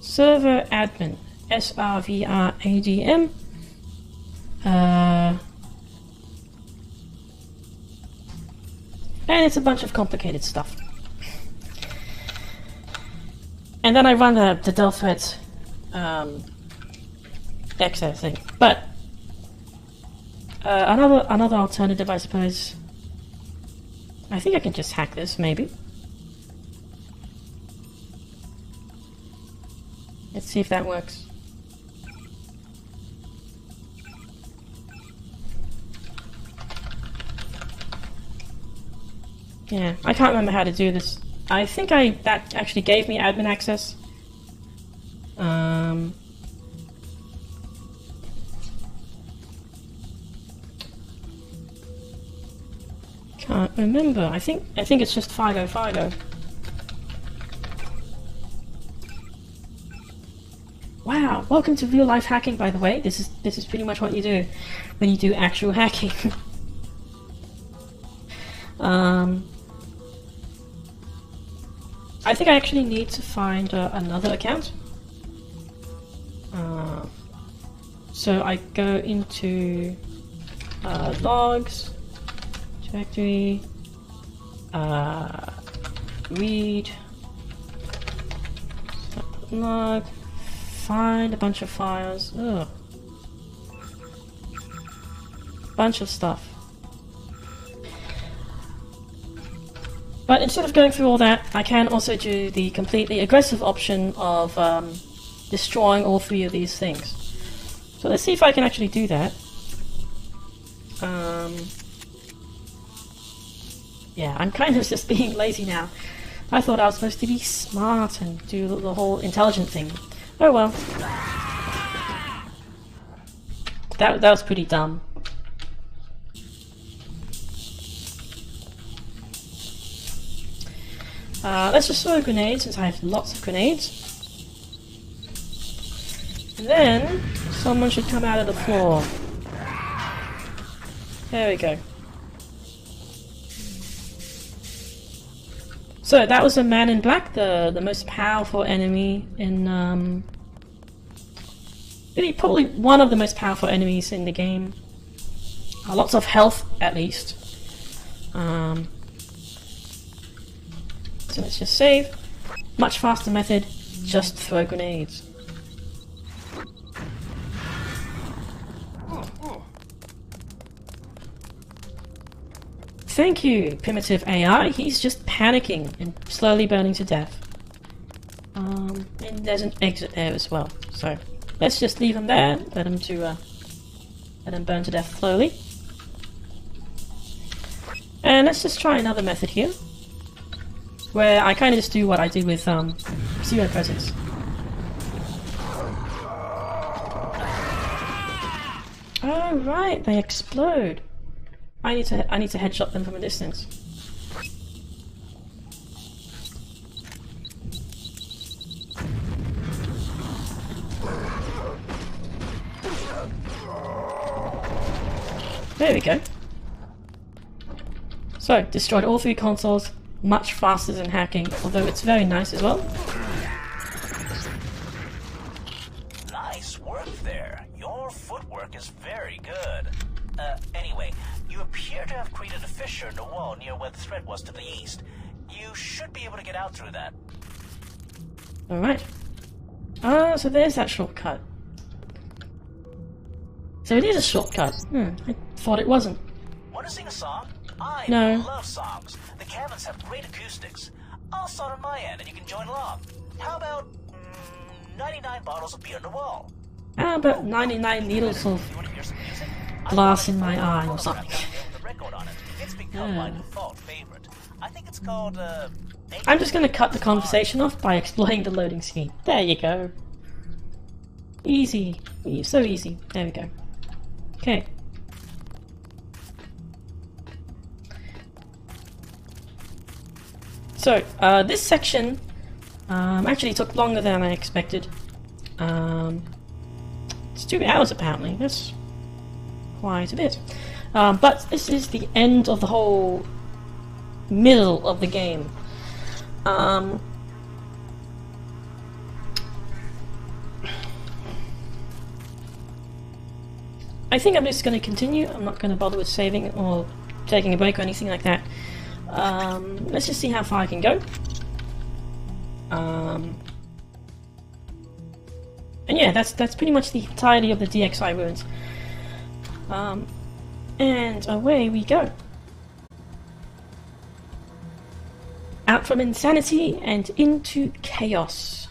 Server admin, SRVRADM. And it's a bunch of complicated stuff. And then I run the Del Threads XO thing. But another alternative, I suppose. I think I can just hack this, maybe. Let's see if that works. Yeah, I can't remember how to do this. I think that actually gave me admin access. Can't remember. I think it's just Fargo. Wow, welcome to real life hacking, by the way. This is pretty much what you do when you do actual hacking. I think I actually need to find another account. So I go into logs, directory, read, log, find a bunch of files. Ugh. Bunch of stuff. But instead of going through all that, I can also do the completely aggressive option of destroying all three of these things. So let's see if I can actually do that. Yeah, I'm kind of just being lazy now. I thought I was supposed to be smart and do the whole intelligent thing. Oh well. That was pretty dumb. Let's just throw a grenade since I have lots of grenades. And then someone should come out of the floor. There we go. So that was the man in black, the most powerful enemy in really probably one of the most powerful enemies in the game. Lots of health at least. So let's just save. Much faster method, just throw grenades. Thank you, primitive AI. He's just panicking and slowly burning to death. And there's an exit there as well. So let's just leave him there. Let him burn to death slowly. And let's just try another method here, where I kind of just do what I did with Zero Presence. Oh right, they explode. I need to headshot them from a distance. There we go. So, destroyed all 3 consoles, much faster than hacking, although it's very nice as well. Nice work there. Your footwork is very good. Anyway, you appear to have created a fissure in the wall near where the thread was to the east. You should be able to get out through that. Alright. So there's that shortcut. So it is a shortcut. I thought it wasn't. Want to sing a song? I No. love songs. The cabins have great acoustics. I'll start on my end and you can join along. How about 99 bottles of beer on the wall? How about 99 needles of glass in my eye or something? It's become my default favorite. I think it's called, I'm just gonna cut the conversation off by exploring the loading screen. There you go. Easy. So easy. There we go. Okay. So, this section actually took longer than I expected. It's 2 hours apparently. That's quite a bit. But this is the end of the whole middle of the game. I think I'm just going to continue. I'm not going to bother with saving or taking a break or anything like that. Let's just see how far I can go. And yeah, that's pretty much the entirety of the DXI Ruins. And away we go. Out from insanity and into chaos.